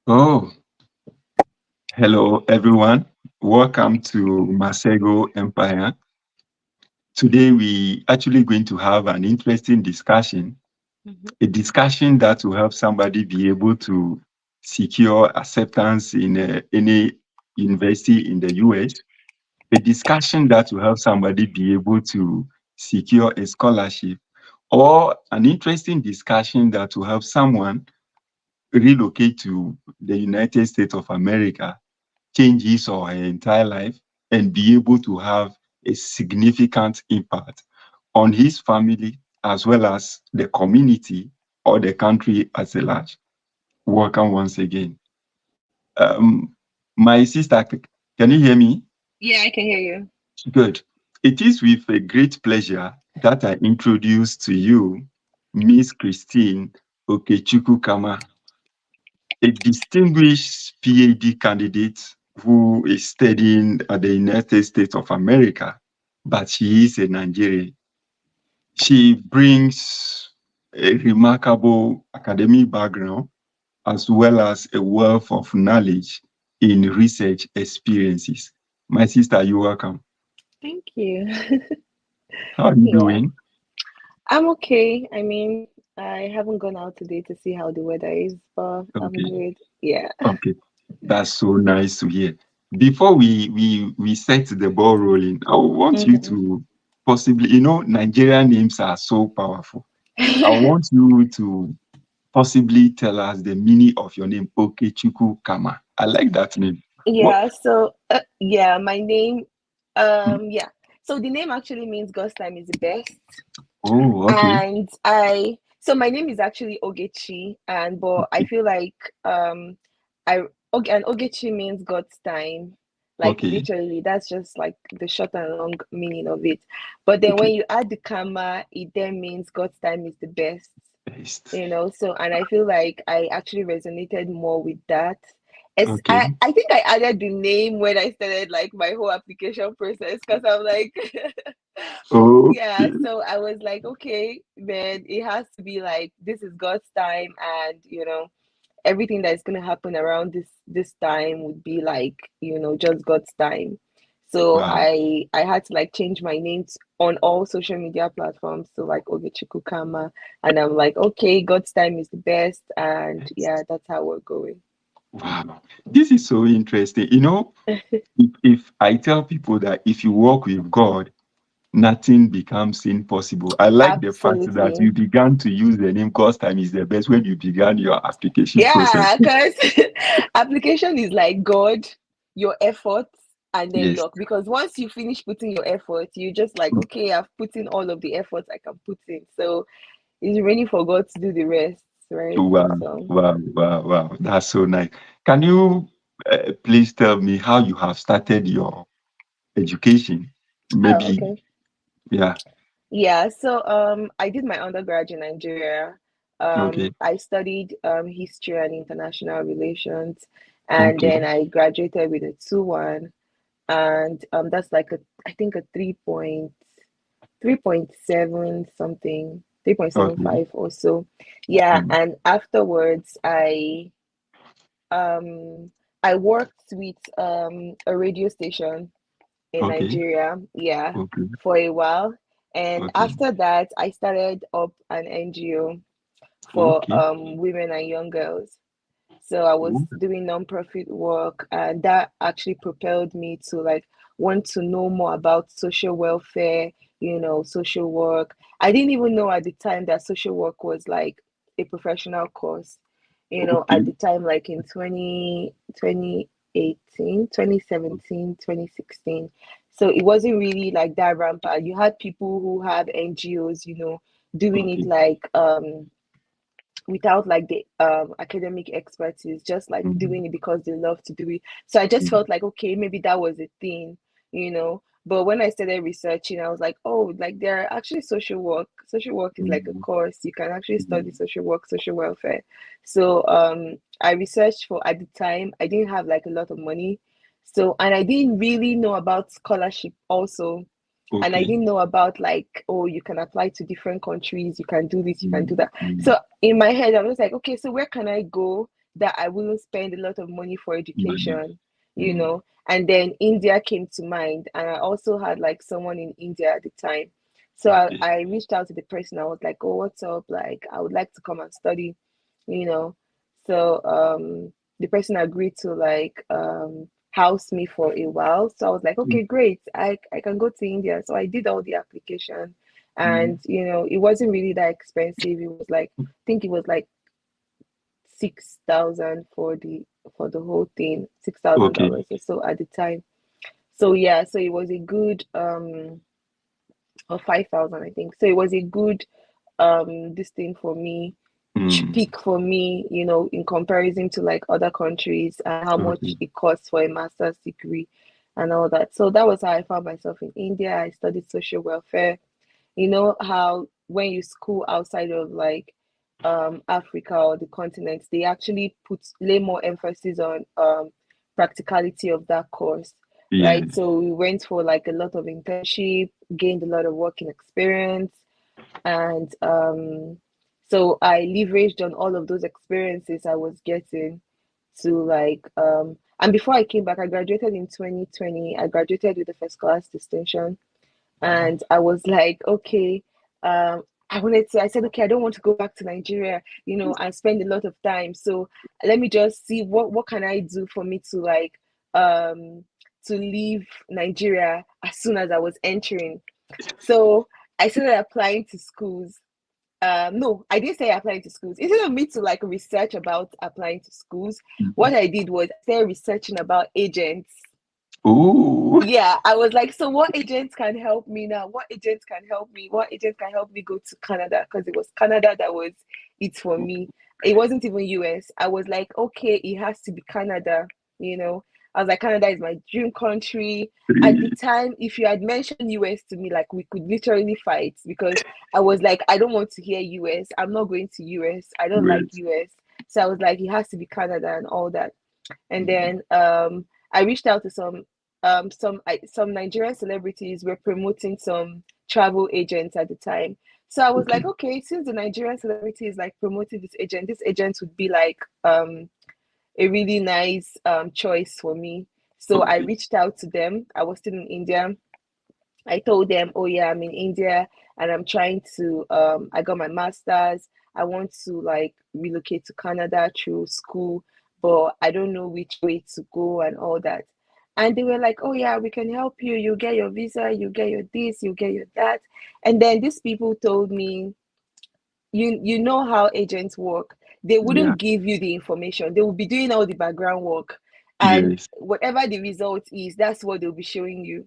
Oh, hello everyone. Welcome to Masego Empire. Today we actually going to have an interesting discussion, Mhm. a discussion that will help somebody be able to secure acceptance in any university in the US, a discussion that will help somebody be able to secure a scholarship, or an interesting discussion that will help someone relocate to the United States of America, change his or her entire life, and be able to have a significant impact on his family as well as the community or the country as a large. Welcome once again. My sister, can you hear me? Yeah, I can hear you. Good. It is with a great pleasure that I introduce to you Miss Christine Okechukwu Kama, a distinguished PhD candidate who is studying at the United States of America, but she is a Nigerian. She brings a remarkable academic background as well as a wealth of knowledge in research experiences. My sister, you're welcome. Thank you. How are you Yeah, doing? I'm okay. I mean, I haven't gone out today to see how the weather is, but I'm Okay, good. Yeah. okay. That's so nice to hear. Before we set the ball rolling, I want you Mhm. to possibly, Nigerian names are so powerful. I want you to possibly tell us the meaning of your name, Okechukwu Kama. I like that name. What? Yeah, so yeah, my name Hmm. yeah. So the name actually means God's time is the best. Oh, okay. And my name is actually Ogechi, and but I feel like I and Ogechi means God's time. Like Okay. literally, that's just like the short and long meaning of it. But then when Okay. you add the comma, it then means God's time is the best, Best. so and I feel like I actually resonated more with that. As Okay. I think I added the name when I started like my whole application process because I'm like yeah, Okay. so I was like, okay, man, it has to be like this is God's time, and everything that's gonna happen around this time would be like, just God's time. So Wow. I had to like change my name on all social media platforms to like Ogechukwu Kama, and I'm like, okay, God's time is the best, and yeah, that's how we're going. Wow. This is so interesting. If I tell people that if you walk with God, nothing becomes impossible. I like the fact that Absolutely. you began to use the name God's time is the best when you began your application process. Yeah, because application is like God, your effort, and then Yes. luck. Because once you finish putting your effort, you just like, okay, I've put in all of the effort I can put in. So it's really for God to do the rest, right? Wow, So, wow, wow, wow. That's so nice. Can you please tell me how you have started your education? oh, Maybe, okay. yeah. Yeah, so I did my undergrad in Nigeria. Okay, I studied history and international relations, and okay, then I graduated with a 2-1, and that's like a I think a 3.7 something, okay. 3.75 or so. Yeah, Mm, and afterwards um I worked with a radio station in okay, Nigeria, yeah, okay, for a while. And okay, after that, I started up an NGO for okay. women and young girls. So I was Oh, doing nonprofit work, and that actually propelled me to like want to know more about social welfare, social work. I didn't even know at the time that social work was like a professional course, okay, at the time, like in 2018, 2017, 2016. So it wasn't really like that rampant. You had people who have NGOs, doing it okay. like without like the academic expertise, just like Mm, doing it because they love to do it. So I just mm, felt like, okay, maybe that was a thing, you know. But when I started researching, I was like, oh, like there are actually social work. Social work is like a mm, course. You can actually study mm. social work, social welfare. So I researched for at the time, I didn't have like a lot of money. So and I didn't really know about scholarship also, and I Okay. didn't know about like, oh, you can apply to different countries, you can do this, you can do Mm, that. mm, So in my head, I was like, okay, so where can I go that I wouldn't spend a lot of money for Money. education, you Mm. know. And then India came to mind, and I also had like someone in India at the time. So Okay. I reached out to the person. I was like, "Oh, what's up? Like, I would like to come and study, you know." So the person agreed to like house me for a while. So I was like, Mm. "Okay, great. I can go to India." So I did all the application, Mm. and it wasn't really that expensive. It was like, I think it was like 6,000 for the whole thing, six thousand Okay. dollars or so at the time. So yeah, so it was a good or 5,000, I think. So it was a good this thing for me, Mm. peak for me, in comparison to like other countries and how much Okay. it costs for a master's degree and all that. So that was how I found myself in India. I studied social welfare. You know how when you school outside of like Africa or the continent, they actually lay more emphasis on practicality of that course, right? Yes. So we went for like a lot of internship, gained a lot of working experience, and so I leveraged on all of those experiences I was getting to like and before I came back, I graduated in 2020. I graduated with a first class distinction, Wow. and I was like, okay, I said, okay, I don't want to go back to Nigeria, and spend a lot of time. So let me just see what can I do for me to like um to leave Nigeria as soon as I was entering. So I started applying to schools. No, I didn't say applying to schools. Instead of me to like research about applying to schools, Mhm. what I did was I started researching about agents. Oh. Yeah, I was like, so what agents can help me now? What agents can help me? What agents can help me go to Canada? Because it was Canada that was it for me. It wasn't even US. I was like, okay, it has to be Canada, you know. I was like, Canada is my dream country. At the Three. time, if you had mentioned US to me, like we could literally fight because I was like, I don't want to hear US. I'm not going to US. I don't like Wait. US. So I was like, it has to be Canada and all that. And Mm. then I reached out to some Nigerian celebrities were promoting some travel agents at the time. So I was like, Okay. okay, since the Nigerian celebrity is like promoting this agent would be like a really nice choice for me. So I Okay. reached out to them. I was still in India. I told them, oh yeah, I'm in India and I'm trying to I got my master's. I want to like relocate to Canada through school, but I don't know which way to go and all that. And they were like, oh yeah, we can help you. You get your visa, you get your this, you get your that. And then these people told me, you know how agents work. They Yeah. wouldn't give you the information. They will be doing all the background work. And Yes. whatever the result is, that's what they'll be showing you.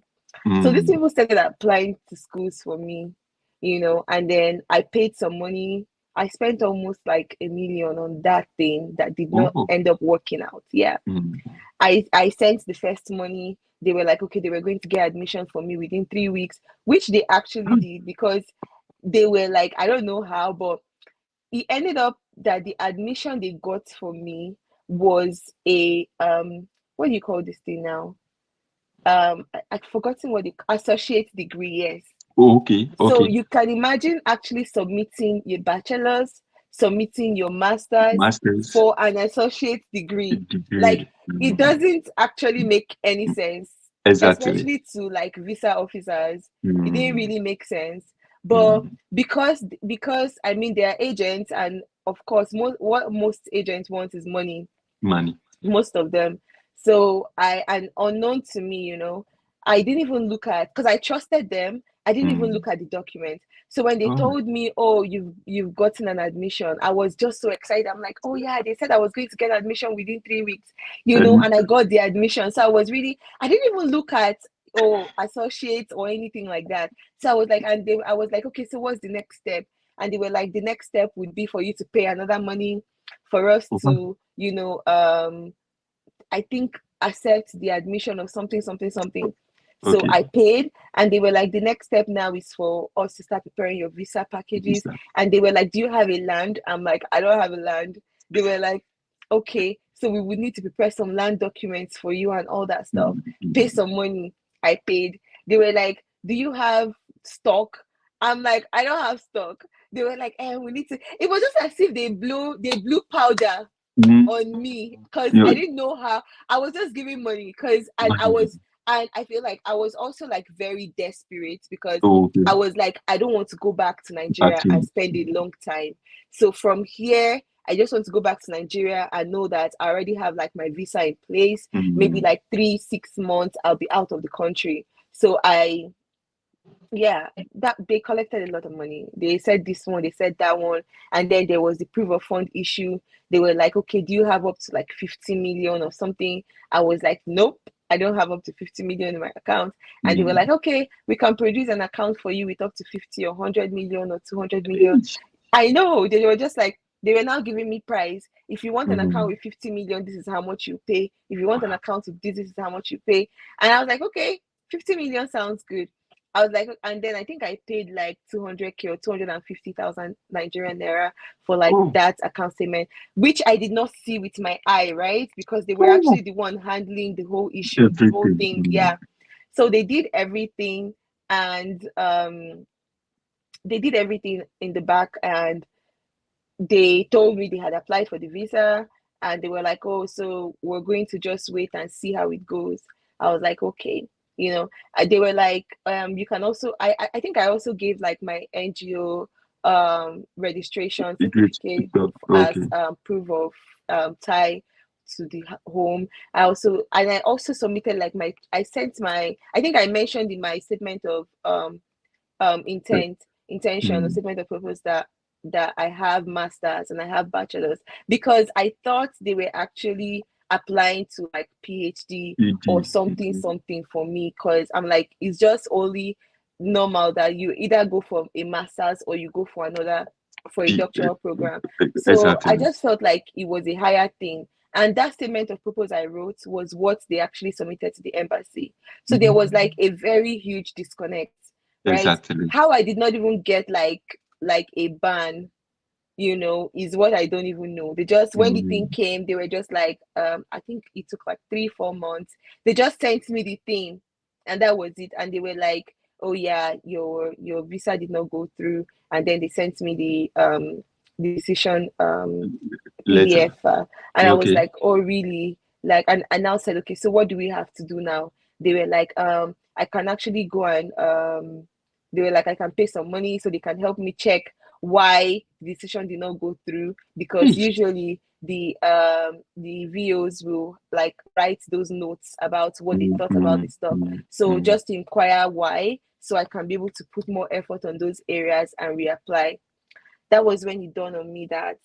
So these Mm. people started applying to schools for me, and then I paid some money. I spent almost like 1 million on that thing that did not Oh. end up working out. Yeah. Mm. I sent the first money. They were like, okay, they were going to get admission for me within 3 weeks, which they actually did because they were like, I don't know how, but it ended up that the admission they got for me was a what do you call this thing now? I've forgotten what the associate degree is. Oh, okay. So Okay. you can imagine actually submitting your bachelor's, submitting your master's Masters for an associate degree. Like degree. it Mm. doesn't actually make any sense, Exactly. especially to like visa officers. It didn't Mm. really make sense. But Mm. because I mean they are agents, and of course what most agents want is money, Money. most of them. So and unknown to me, I didn't even look at, because I trusted them. I didn't even Mm. look at the document. So when they Oh. told me, oh, you've gotten an admission, I was just so excited. I'm like, oh yeah, they said I was going to get admission within 3 weeks, And and I got the admission. So I didn't even look at associates or anything like that. So I was like, I was like, okay, so what's the next step? And they were like, the next step would be for you to pay another money for us oh, to, I think accept the admission of something, something, something. So okay. I paid, and they were like, the next step now is for us to start preparing your visa packages. Visa. And they were like, do you have a land? I'm like, I don't have a land. They were like, okay, so we would need to prepare some land documents for you and all that stuff. Mm. Pay Mm. some money. I paid. They were like, do you have stock? I'm like, I don't have stock. They were like, we need to. It was just as if they blew powder on me because You I didn't know how. I was just giving money because and I feel like I was also like very desperate because okay. I was like, I don't want to go back to Nigeria and Actually, spend a long time. So from here, I just want to go back to Nigeria and know that I already have like my visa in place. Maybe like 3 6 months, I'll be out of the country. So yeah, that they collected a lot of money. They said this one, they said that one, and then there was the proof of fund issue. They were like, okay, do you have up to like 50 million or something? I was like, nope, I don't have up to 50 million in my account. And they were like, okay, we can produce an account for you with up to 50 or 100 million or 200 million. I know they were just like, they were now giving me price. If you want an account with 50 million, this is how much you pay. If you want an account with this is how much you pay. And I was like, okay, 50 million sounds good. I was like, and then I think I paid like 200K or 250,000 Nigerian naira for like oh, that account statement, which I did not see with my eye, right? Because they were oh, actually the one handling the whole issue, the whole everything. thing. Yeah. So they did everything and they did everything in the back and they told me they had applied for the visa and they were like, oh, so we're going to just wait and see how it goes. I was like, okay, they were like, you can also, I think I also gave like my NGO registration Secret certificate stuff. as Okay. proof of tie to the home. I also submitted like I think I mentioned in my statement of intention or Mm. statement of purpose that I have masters and I have bachelors because I thought they were actually applying to like PhD or PG. something for me because I'm like it's just only normal that you either go for a masters or you go for a doctoral program. So I Exactly. just felt like it was a higher thing. And that statement of purpose I wrote was what they actually submitted to the embassy. So there was like a very huge disconnect, right? Exactly. How I did not even get like a ban, is what I don't even know. They just when the thing Mm. came, they were just like, I think it took like 3 4 months. They just sent me the thing, and that was it. And they were like, oh yeah, your visa did not go through, and then they sent me the decision Later. PDF, and I was Okay. like, oh really? Like, and I now said, okay, so what do we have to do now? They were like, I can actually go and they were like, I can pay some money so they can help me check why the decision did not go through because Hey. usually the VOs will like write those notes about what they thought about the stuff. So Mm. just to inquire why, so I can be able to put more effort on those areas and reapply. That was when it dawned on me that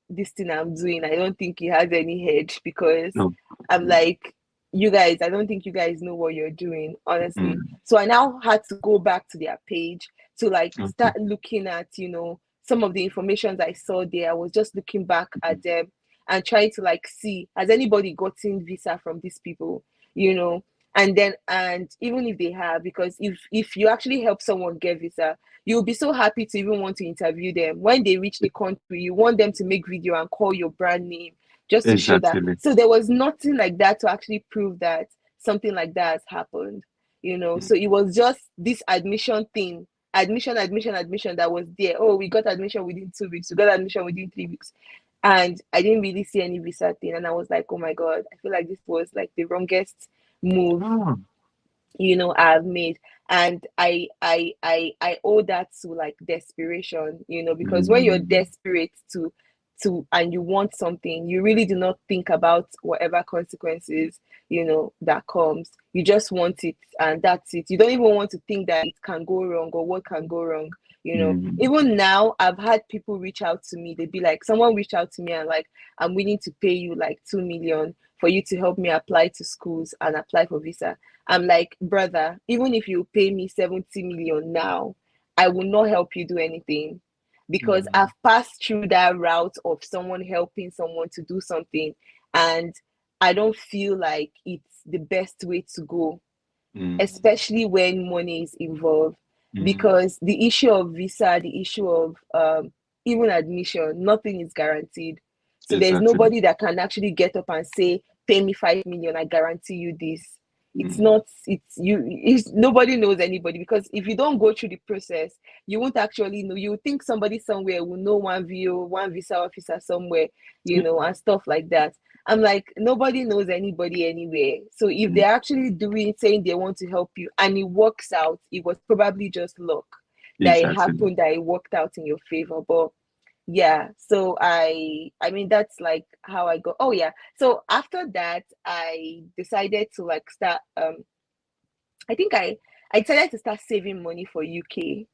this thing I'm doing, I don't think it has any head because No. I'm like, you guys, I don't think you guys know what you're doing, honestly. Mm. So I now had to go back to their page to like Okay. start looking at, some of the information that I saw there. I was just looking back at them and trying to like see has anybody gotten visa from these people, you know? And even if they have, because if you actually help someone get visa, you'll be so happy to even want to interview them. When they reach the country, you want them to make video and call your brand name just to show that. Exactly. So there was nothing like that to actually prove that something like that has happened. Mm. So it was just this admission thing, admission that was there. Oh, we got admission within 2 weeks, we got admission within 3 weeks. And I didn't really see any visa thing. And I was like, oh my God, I feel like this was like the wrongest move Ah. I've made. And I owe that to like desperation, because when you're Mm. desperate to and you want something, you really do not think about whatever consequences that comes. You just want it, and that's it. You don't even want to think that it can go wrong or what can go wrong. Mm. Even now I've had people reach out to me. They'd be like, someone reached out to me and like, I'm willing to pay you like 2 million for you to help me apply to schools and apply for visa. I'm like, brother, even if you pay me 70 million now, I will not help you do anything because Mm. I've passed through that route of someone helping someone to do something, and I don't feel like it's the best way to go, Mm. especially when money is involved. Mm. Because the issue of visa, the issue of even admission, nothing is guaranteed. So there's Exactly. nobody that can actually get up and say, pay me 5 million, I guarantee you this. It's Mm. not, nobody knows anybody, because if you don't go through the process, you won't actually know. You think somebody somewhere will know one visa officer somewhere, and stuff like that. I'm like, nobody knows anybody anywhere. So if Mm. they're actually saying they want to help you and it works out, it was probably just luck that it Exactly. happened, that it worked out in your favor. But yeah, so I mean that's like how I go. Oh yeah, so after that I decided to like start, I think I decided to start saving money for UK.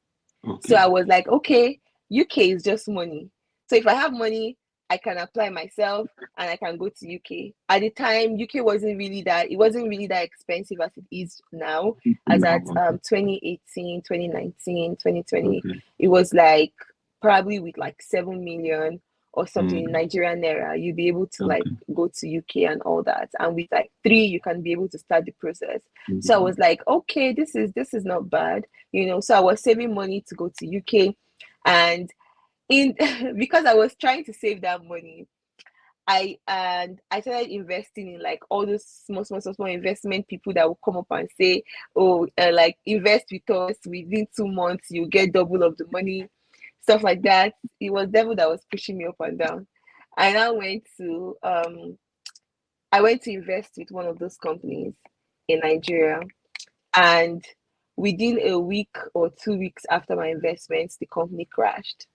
So I Okay. was like, okay, UK is just money. So if I have money, I can apply myself and I can go to UK. At the time, UK wasn't really that expensive as it is now. As Now, at okay. 2018, 2019, 2020, Okay. it was like probably with like 7 million or something in Mm. Nigerian naira, you'll be able to like Okay. go to UK and all that. And with like three, you can be able to start the process. So I Mm. was like, okay, this is not bad. So I was saving money to go to UK, and in because I was trying to save that money, I started investing in like all those small investment people that will come up and say, oh, like invest with us, within 2 months you get double of the money, stuff like that. It was devil that was pushing me up and down. I now went to invest with one of those companies in Nigeria, and within a week or 2 weeks after my investments, the company crashed.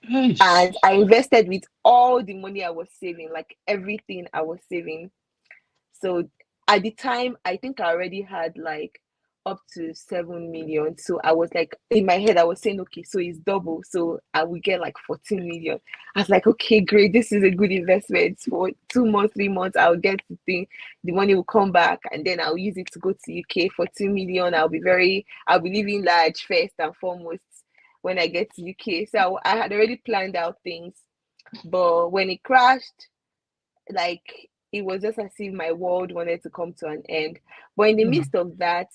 And Eish. I invested with all the money I was saving, like everything I was saving. So at the time, I think I already had like up to 7 million. So I was like, in my head, I was saying, okay, so it's double. So I will get like 14 million. I was like, okay, great. This is a good investment. For 2 months, 3 months, I'll get the money will come back, and then I'll use it to go to UK for 2 million. I'll be living large first and foremost when I get to UK. So I had already planned out things. But when it crashed, like it was just as if my world wanted to come to an end. But in the Mm. midst of that,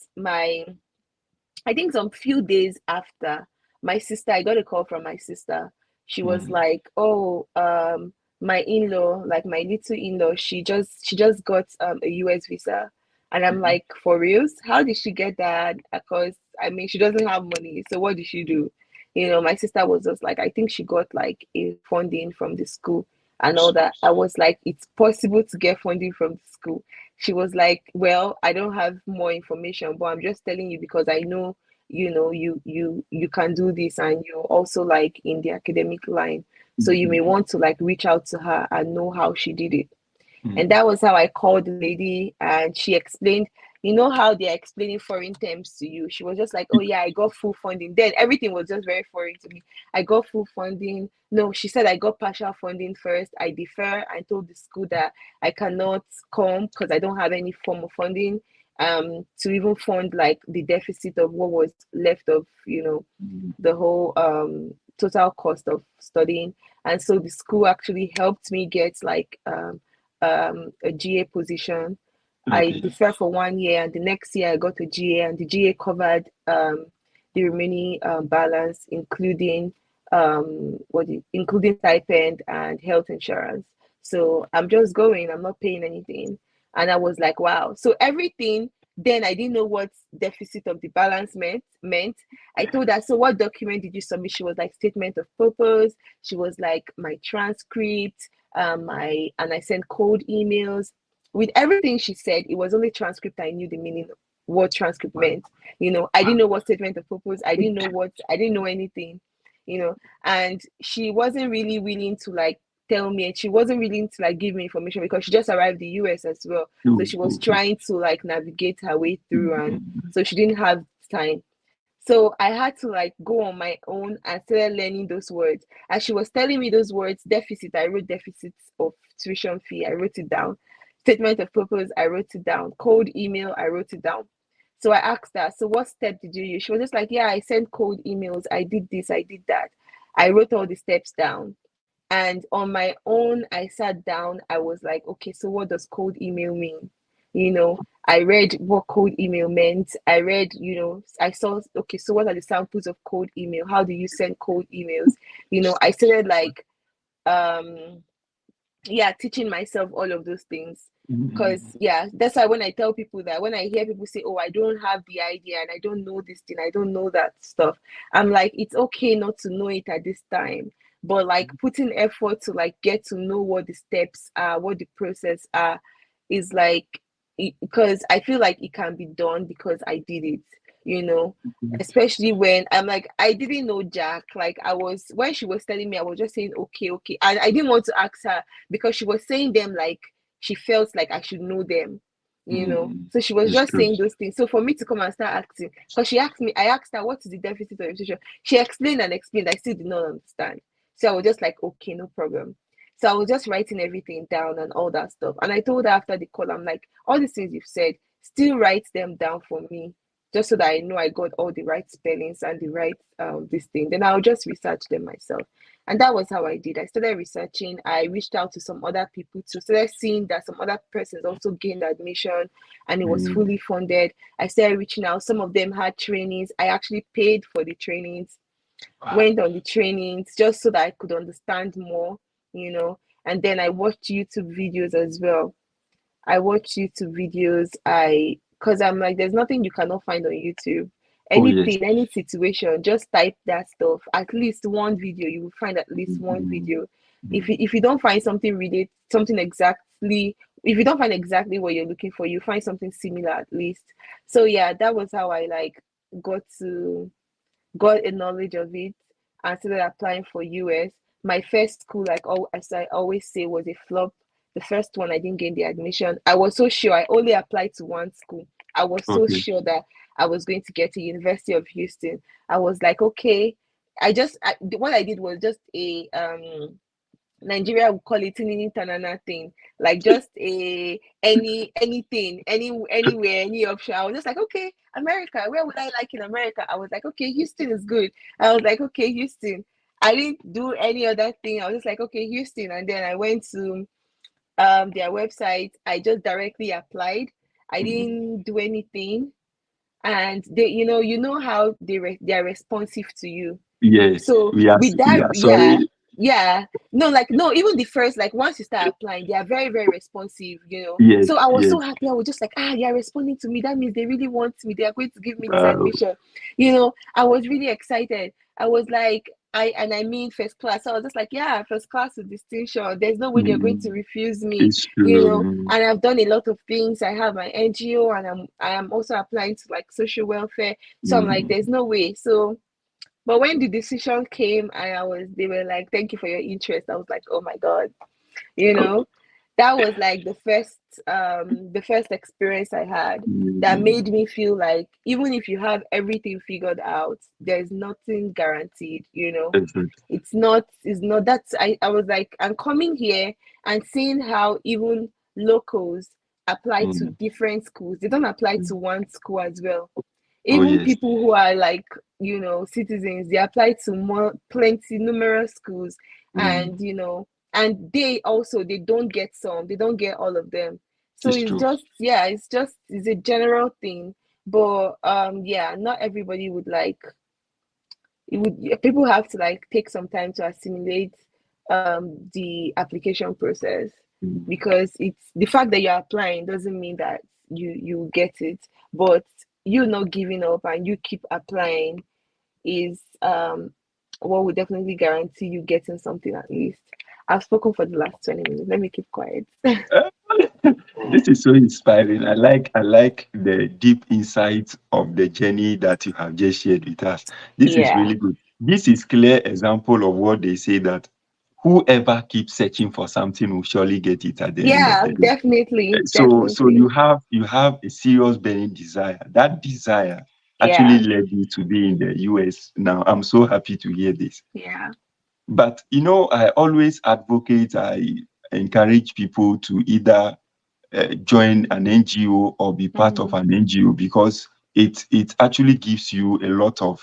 I think some few days after, I got a call from my sister. She was Mm. like, "Oh, my in-law, like my little in-law, she just got a US visa." And I'm Mhm. like, "For reals? How did she get that? Because I mean, she doesn't have money. So what did she do?" My sister was just like, I think she got like a funding from the school and all that. I was like, "It's possible to get funding from the school." She was like, "Well, I don't have more information, but I'm just telling you because I know, you can do this, and you're also like in the academic line, so you may Mhm. want to like reach out to her and know how she did it." And Mm. that was how I called the lady, and she explained, how they're explaining foreign terms to you. She was just like, "Oh yeah, I got full funding." Then everything was just very foreign to me. I got full funding. No, she said I got partial funding first. I defer. I told the school that I cannot come because I don't have any form of funding to even fund like the deficit of what was left of, Mm. the whole total cost of studying. And so the school actually helped me get like a GA position. I Okay. deferred for 1 year, and the next year I got a GA, and the GA covered the remaining balance, including including stipend and health insurance. So I'm just going. I'm not paying anything, and I was like, wow. So everything. Then I didn't know what deficit of the balance meant. I told her, "So what document did you submit?" She was like, "Statement of purpose." She was like, "My transcript." I sent cold emails. With everything she said, it was only transcript I knew the meaning of what transcript meant. I didn't know what statement of purpose. I didn't know anything. And she wasn't really willing to like tell me, and she wasn't willing to like give me information because she just arrived the US as well. So Oh, she was okay. trying to like navigate her way through, and Mhm. so she didn't have time. So I had to like go on my own and started learning those words. As she was telling me those words, deficit, I wrote deficits of tuition fee, I wrote it down. Statement of purpose, I wrote it down. Cold email, I wrote it down. So I asked her, "So what step did you use?" She was just like, "Yeah, I sent cold emails, I did this, I did that." I wrote all the steps down. And on my own, I sat down. I was like, okay, so what does cold email mean? I read what cold email meant. I read, I saw, okay, so what are the samples of cold email? How do you send cold emails? I started like, um, yeah, teaching myself all of those things. Because yeah, that's why when I tell people that, when I hear people say, oh, I don't have the idea and I don't know this thing, I don't know that stuff, I'm like, it's okay not to know it at this time, but like putting effort to like get to know what the steps are, what the process are, is like, because I feel like it can be done because I did it, you know. Especially when I'm like, I didn't know Jack. Like I was, when she was telling me, I was just saying okay, okay, and I didn't want to ask her because she was saying them like she felt like I should know them, you know. So she was It's just true. saying those things. So for me to come and start acting, because she asked me, I asked her, what is the deficit of reputation? She explained and explained. I still did not understand. So I was just like, okay, no problem. So I was just writing everything down and all that stuff. And I told her after the call, I'm like, all these things you've said, still write them down for me, just so that I know I got all the right spellings and the right this thing. Then I'll just research them myself. And that was how I did. I started researching. I reached out to some other people to started seeing that some other persons also gained admission and it was fully funded. I started reaching out. Some of them had trainings. I actually paid for the trainings, went on the trainings just so that I could understand more, you know. And then I watched YouTube videos as well. I watch YouTube videos. Because I'm like, there's nothing you cannot find on YouTube. Oh yes. Anything, any situation, just type that stuff. At least one video, you will find at least one video. If you don't find something related, something exactly, if you don't find exactly what you're looking for, you find something similar at least. So yeah, that was how I like got to got a knowledge of it and started applying for US. My first school, like as I always say, was a flop. The first one, I didn't get the admission. I was so sure. I only applied to one school. I was so Okay. sure that I was going to get to University of Houston. I was like, okay. What I did was just a Nigeria would call it tinini tanana thing, like just a anything, anywhere, any option. I was just like, okay, America, where would I like in America? I was like, okay, Houston is good. I was like, okay, Houston. I didn't do any other thing. I was just like, okay, Houston, and then I went to their website. I just directly applied. I didn't do anything, and they, you know how they're responsive to you. Yes, So we are. with We that, are yeah, sorry. yeah. No, like no, even the first, like once you start applying, they are very, very responsive, you know. Yes, So I was so yes. happy. I was just like, they are responding to me. That means they really want me. They are going to give me this Wow. admission. You know, I was really excited. I was like, I mean first class. So I was just like, yeah, first class with distinction. There's no way they're going to refuse me, It's you know. true. And I've done a lot of things. I have my NGO and I am also applying to like social welfare. So I'm like, there's no way. So but when the decision came and they were like, thank you for your interest, I was like, oh my God, you know, that was like the first experience I had that made me feel like even if you have everything figured out, there's nothing guaranteed, you know. Exactly. It's not that's I was like, I'm coming here and seeing how even locals apply to different schools. They don't apply to one school as well. Oh Even yes. people who are like, you know, citizens, they apply to numerous schools, and you know, and they don't get some, they don't get all of them. So It's it's true. just, yeah, it's a general thing. But yeah, not everybody would like it would people have to like take some time to assimilate the application process, because it's the fact that you're applying doesn't mean that you get it, but you not giving up and you keep applying is what would definitely guarantee you getting something at least. I've spoken for the last 20 minutes. Let me keep quiet. This is so inspiring. I like the deep insights of the journey that you have just shared with us. This is Yeah. really good. This is clear example of what they say, that whoever keeps searching for something will surely get it at the end of Yeah, the day. definitely. So Definitely. you have a serious burning desire. That desire actually Yeah. led you to be in the US now. I'm so happy to hear this. Yeah. But I always advocate, I encourage people to either join an NGO or be part of Mm-hmm. an NGO, because it actually gives you a lot of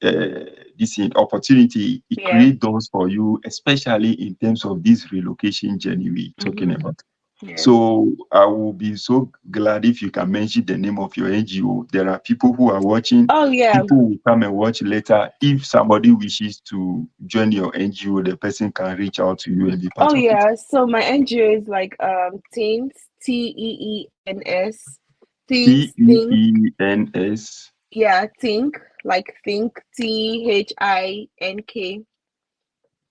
this opportunity. It Yeah. creates doors for you, especially in terms of this relocation journey we're talking Mm-hmm. about. Yes. So I will be so glad if you can mention the name of your NGO. There are people who are watching. Oh yeah. People will come and watch later. If somebody wishes to join your NGO, the person can reach out to you and be Oh part of it. yeah. So my NGO is like TEENS. Teens think, TEENS. yeah, think, like think, THINK,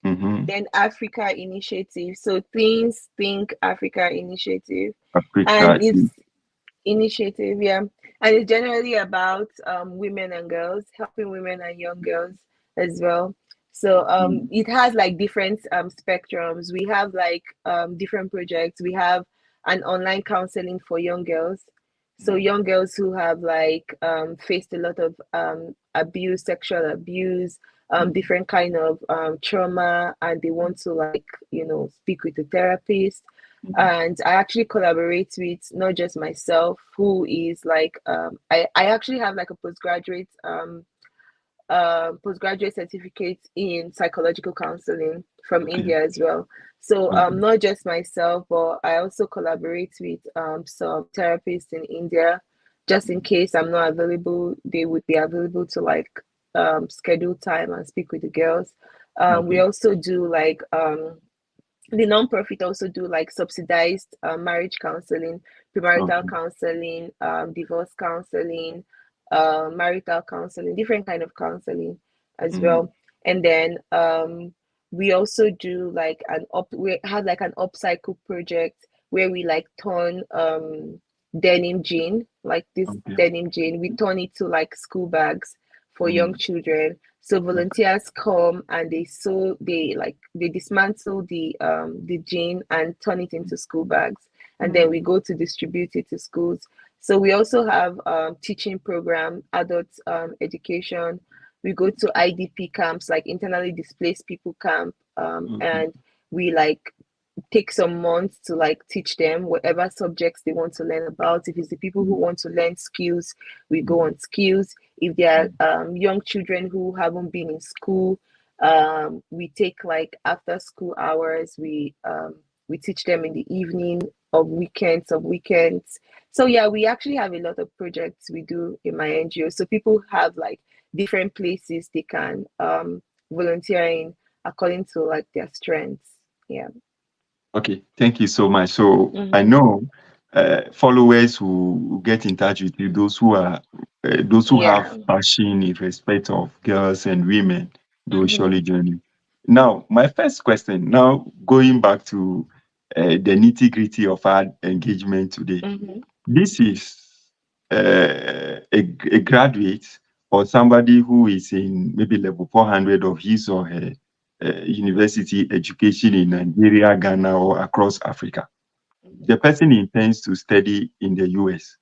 Mm-hmm. then Africa Initiative. So Teens Think Africa Initiative. And Africa. it's initiative, yeah. And it's generally about women and girls, helping women and young girls as well. So it has like different spectrums. We have like different projects. We have an online counseling for young girls. So young girls who have like faced a lot of abuse, sexual abuse, different kind of trauma, and they want to like speak with a therapist. And I actually collaborate with not just myself, who is like I actually have like a postgraduate certificate in psychological counseling from Okay. India as well. So Okay. not just myself, but I also collaborate with some therapists in India, just in case I'm not available, they would be available to like schedule time and speak with the girls. We Okay. also do like the non-profit also do like subsidized marriage counseling, premarital Okay. counseling, divorce counseling, marital counseling, different kind of counseling as Mm. well. And then we also do like we have like an upcycle project where we like turn denim jean, like this Okay. denim jean, we turn it to like school bags for young Mm. children. So Okay. volunteers come and they dismantle the jean and turn it into school bags, and then we Mm. go to distribute it to schools. So we also have teaching program, adult education. We go to IDP camps, like internally displaced people camp, Okay. and we like take some months to like teach them whatever subjects they want to learn about. If it's the people who Mm. want to learn skills, we go Mm. on skills. If there Mm. are young children who haven't been in school, we take like after school hours. We teach them in the evening of weekends. So yeah, we actually have a lot of projects we do in my NGO. So people have like different places they can volunteer in according to like their strengths. Yeah. Okay. Thank you so much. So I Mm-hmm. know followers who get in touch with you, those who have Yeah. passion in respect of girls and women, they will Mm-hmm. surely join you. Now, my first question. Now, going back to the nitty gritty of our engagement today. Mm-hmm. This is a graduate or somebody who is in maybe level 400 of his or her university education in Nigeria, Ghana, or across Africa. The person intends to study in the US.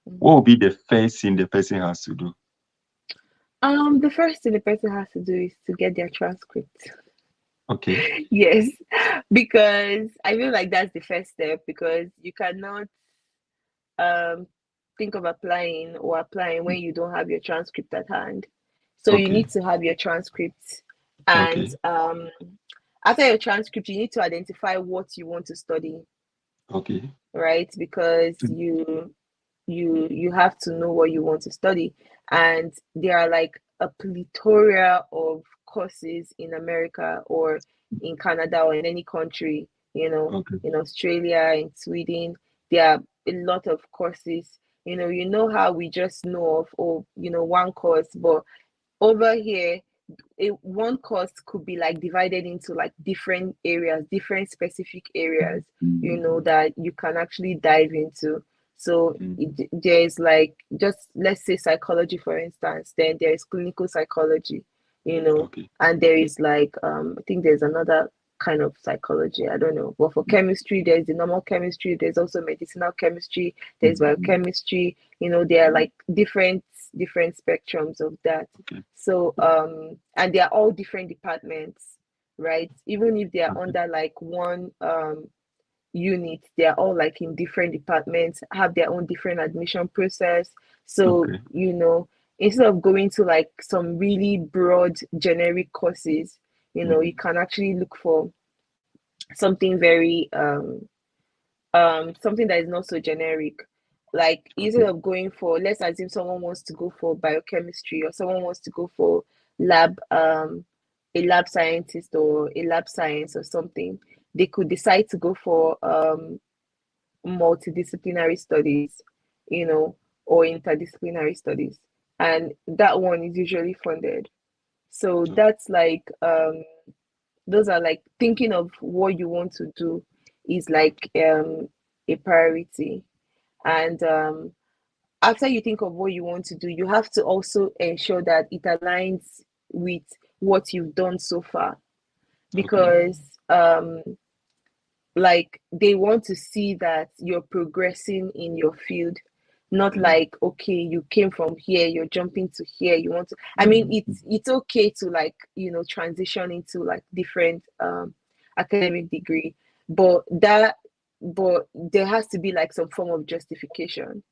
What Mm-hmm. will be the first thing the person has to do? The first thing the person has to do is to get their transcript. Okay. Yes, because I feel like that's the first step because you cannot um think of applying when you don't have your transcript at hand. So you Okay. need to have your transcript, and Okay. after your transcript, you need to identify what you want to study, Okay. right? Because you have to know what you want to study, and there are like a plethora of courses in America or in Canada or in any country, Okay. in Australia, in Sweden. There are a lot of courses. You know how we just know of, one course, but over here one course could be like divided into like different areas, different specific areas, Mm. that you can actually dive into. So Mm. there is like, just let's say psychology, for instance, then there is clinical psychology, Okay. and there is like I think there's another kind of psychology, I don't know. But for chemistry, there's the normal chemistry, there's also medicinal chemistry, there's Mm. biochemistry, there are like different spectrums of that. Okay. So and they are all different departments, right? Even if they are Okay. under like one unit, they are all like in different departments, have their own different admission process. So Okay. instead of going to like some really broad generic courses, you Mm. can actually look for something very something that is not so generic. Like instead Okay. of going for, let's assume someone wants to go for biochemistry, or someone wants to go for lab a lab scientist or a lab science or something, they could decide to go for multidisciplinary studies, or interdisciplinary studies. And that one is usually funded. So that's like those are like thinking of what you want to do is like a priority. And after you think of what you want to do, you have to also ensure that it aligns with what you've done so far, because like they want to see that you're progressing in your field, not like, okay, you came from here, you're jumping to here, you want to, I mean, it's okay to like, transition into like different academic degree, but there has to be like some form of justification.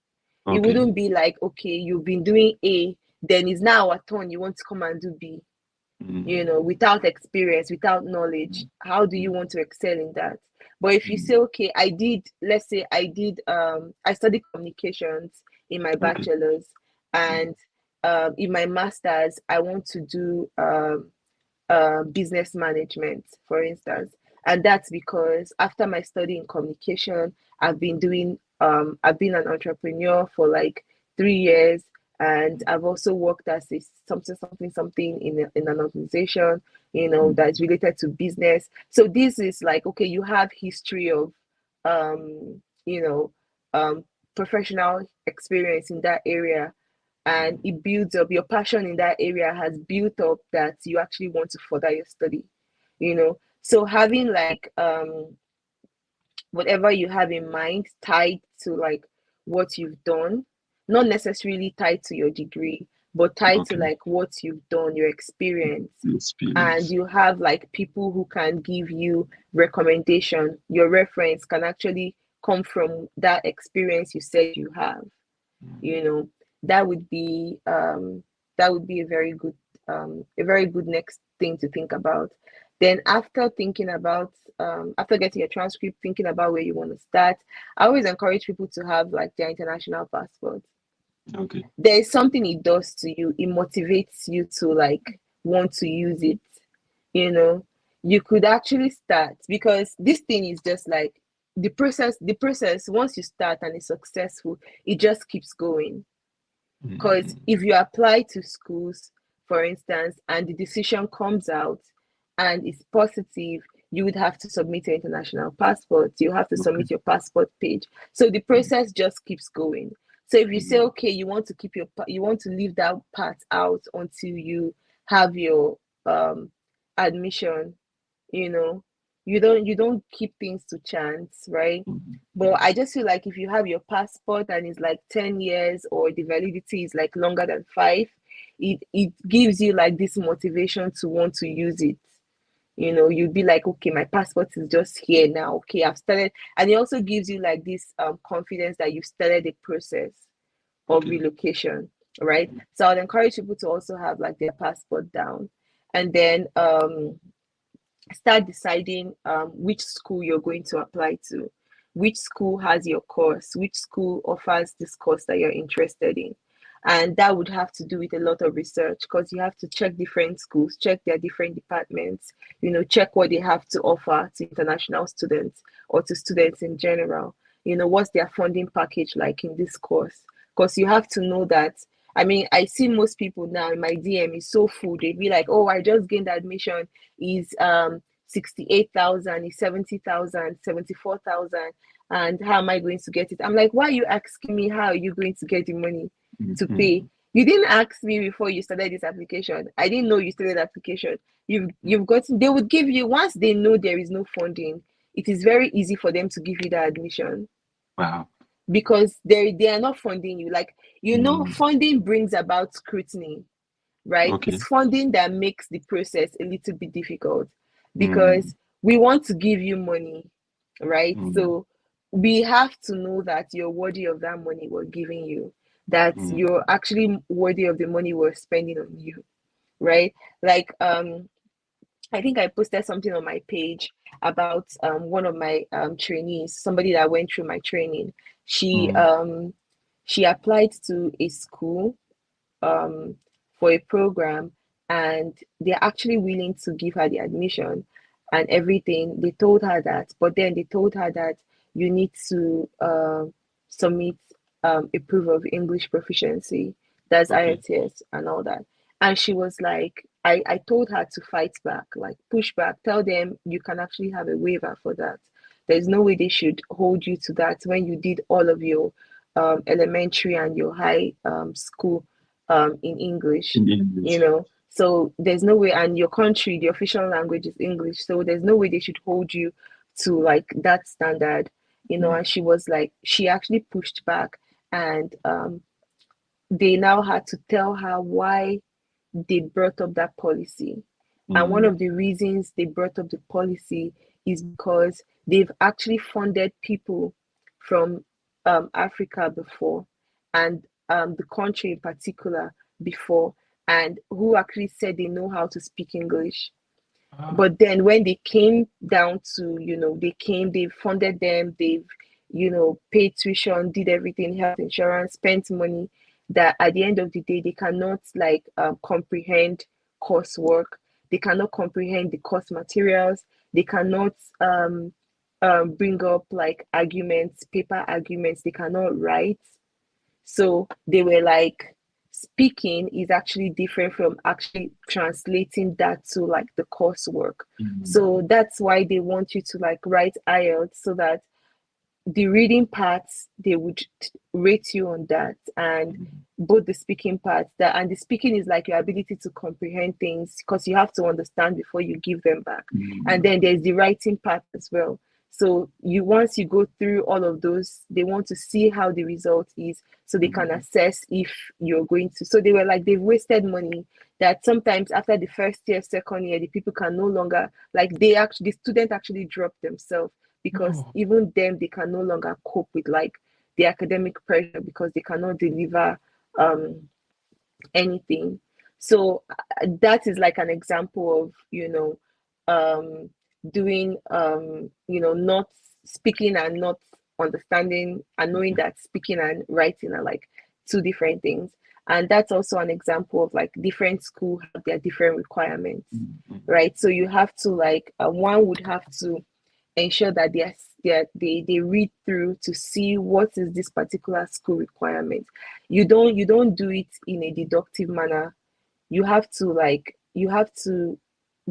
It wouldn't be like, okay, you've been doing A, then it's now our turn, you want to come and do B, without experience, without knowledge. How do you want to excel in that? But if you say, okay, let's say I studied communications in my bachelor's, and in my master's, I want to do business management, for instance. And that's because after my study in communication, I've been an entrepreneur for like 3 years, and I've also worked as a something in an organization, that's related to business. So this is like, okay, you have history of you know professional experience in that area, and it builds up your passion in that area, has built up that you actually want to further your study. So having like whatever you have in mind tied to like what you've done, not necessarily tied to your degree, but tied to like what you've done, your experience. And you have like people who can give you recommendation. Your reference can actually come from that experience you said you have. That would be a very good next thing to think about. Then after getting a transcript, thinking about where you want to start, I always encourage people to have like their international passport. There is something it does to you. It motivates you to like want to use it. You could actually start, because this thing is just like the process once you start and it's successful, it just keeps going. Because if you apply to schools, for instance, and the decision comes out and it's positive, you would have to submit your international passport. You have to submit your passport page. So the process just keeps going. So if you say, okay, you want to leave that part out until you have your admission, you don't keep things to chance, right? But I just feel like if you have your passport and it's like 10 years, or the validity is like longer than 5, it gives you like this motivation to want to use it. You'd be like, okay, my passport is just here now, okay, I've started. And it also gives you like this confidence that you've started the process of relocation, right? So I'd encourage people to also have like their passport down, and then start deciding which school you're going to apply to, which school has your course, which school offers this course that you're interested in. And that would have to do with a lot of research, because you have to check different schools, check their different departments, check what they have to offer to international students or to students in general. What's their funding package like in this course? Because you have to know that. I mean, I see most people now in my DM is so full. They'd be like, oh, I just gained admission, is 68,000, is 70,000, 74,000, and how am I going to get it? I'm like, why are you asking me how are you going to get the money to pay? You didn't ask me before you started this application. I didn't know you started the application. You've gotten, they would give you, once they know there is no funding, it is very easy for them to give you the admission. Wow. Because they are not funding you. Like, funding brings about scrutiny, right? It's funding that makes the process a little bit difficult, because we want to give you money, right? So we have to know that you're worthy of that money we're giving you, that you're actually worthy of the money we're spending on you, right? Like I think I posted something on my page about one of my trainees, somebody that went through my training. She applied to a school for a program, and they're actually willing to give her the admission and everything. They told her that, but then they told her that you need to submit a proof of English proficiency, that's Okay. IELTS and all that. And she was like, I told her to fight back, like push back, tell them you can actually have a waiver for that. There's no way they should hold you to that when you did all of your elementary and your high school in English, In you English. know. So there's no way, and your country, the official language is English. So there's no way they should hold you to like that standard, you know. Mm, And she was like, she actually pushed back, and they now had to tell her why they brought up that policy. And one mm, of the reasons they brought up the policy is because they've actually funded people from Africa before, and the country in particular before, and who actually said they know how to speak English. ah, But then when they came down to, you know, they funded them, they've, you know, paid tuition, did everything, health insurance, spent money, that at the end of the day, they cannot like comprehend coursework, they cannot comprehend the course materials, they cannot bring up like arguments, paper arguments, they cannot write. So they were like, speaking is actually different from actually translating that to like the coursework. mm, So that's why they want you to like write IELTS, so that the reading parts they would rate you on that, and mm, both the speaking parts, that, and the speaking is like your ability to comprehend things because you have to understand before you give them back. And mm, then there's the writing part as well. So you, once you go through all of those, they want to see how the result is so they can mm, assess if you're going to. So they were like, they've wasted money, that sometimes after the first year, second year, the people can no longer, like, they actually, the student actually dropped themselves, because oh, even them, they can no longer cope with like the academic pressure because they cannot deliver um anything. So that is like an example of, you know, doing you know, not speaking and not understanding, and knowing that speaking and writing are like two different things. And that's also an example of like different school have their different requirements, mm, mm, right? So you have to like one would have to ensure that they read through to see what is this particular school requirement. You don't do it in a deductive manner. You have to like, you have to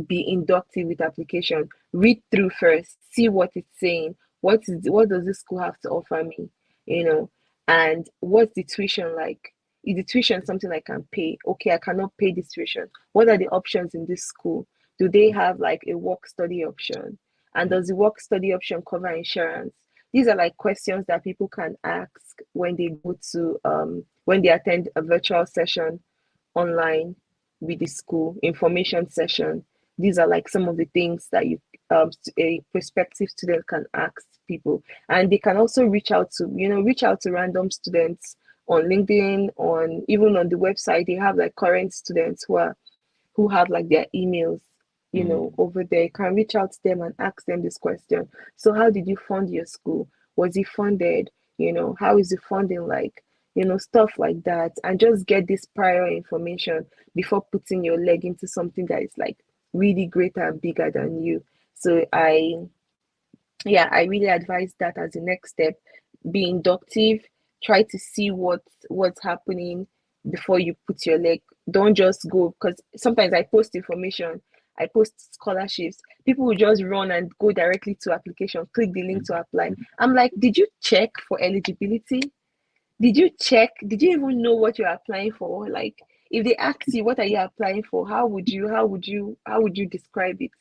be inductive with application. Read through first, see what it's saying. What does this school have to offer me, you know? And what's the tuition like? Is the tuition something I can pay? Okay, I cannot pay this tuition. What are the options in this school? Do they have like a work study option? And mm, does the work study option cover insurance? These are like questions that people can ask when they go to when they attend a virtual session online with the school information session. These are like some of the things that you a prospective student can ask people. And they can also reach out to, you know, reach out to random students on LinkedIn, on even on the website. They have like current students who have like their emails, you know, mm, over there. You can reach out to them and ask them this question. So how did you fund your school? Was it funded? You know, how is the funding like? You know, stuff like that. And just get this prior information before putting your leg into something that is like really greater and bigger than you. So yeah, I really advise that as the next step. Be inductive, try to see what's happening before you put your leg. Don't just go, because sometimes I post information, I post scholarships. People will just run and go directly to application, click the link mm, to apply. mm, I'm like, did you check for eligibility? Did you check? Did you even know what you're applying for? Like, if they ask you what are you applying for, how would you describe it?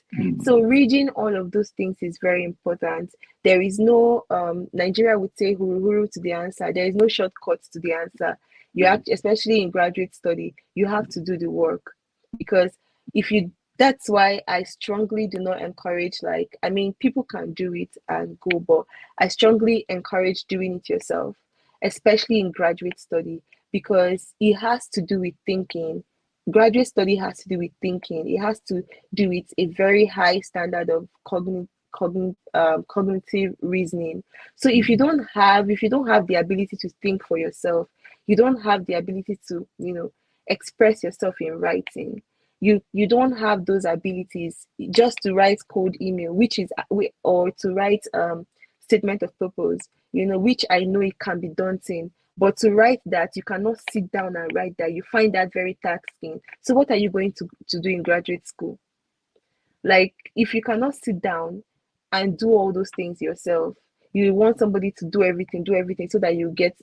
So mm, reading all of those things is very important. There is no Nigeria would say huru huru to the answer. There is no shortcut to the answer. You mm, have, especially in graduate study, you have to do the work, because if you that's why I strongly do not encourage, like, I mean, people can do it and go, but I strongly encourage doing it yourself, especially in graduate study, because it has to do with thinking. Graduate study has to do with thinking. It has to do with a very high standard of cognitive reasoning. So mm, if you don't have the ability to think for yourself, you don't have the ability to, you know, express yourself in writing. You don't have those abilities just to write cold email, which is or to write statement of purpose, which I know it can be daunting. But to write that, you cannot sit down and write that. You find that very taxing. So what are you going to do in graduate school? Like, if you cannot sit down and do all those things yourself, you want somebody to do everything so that you get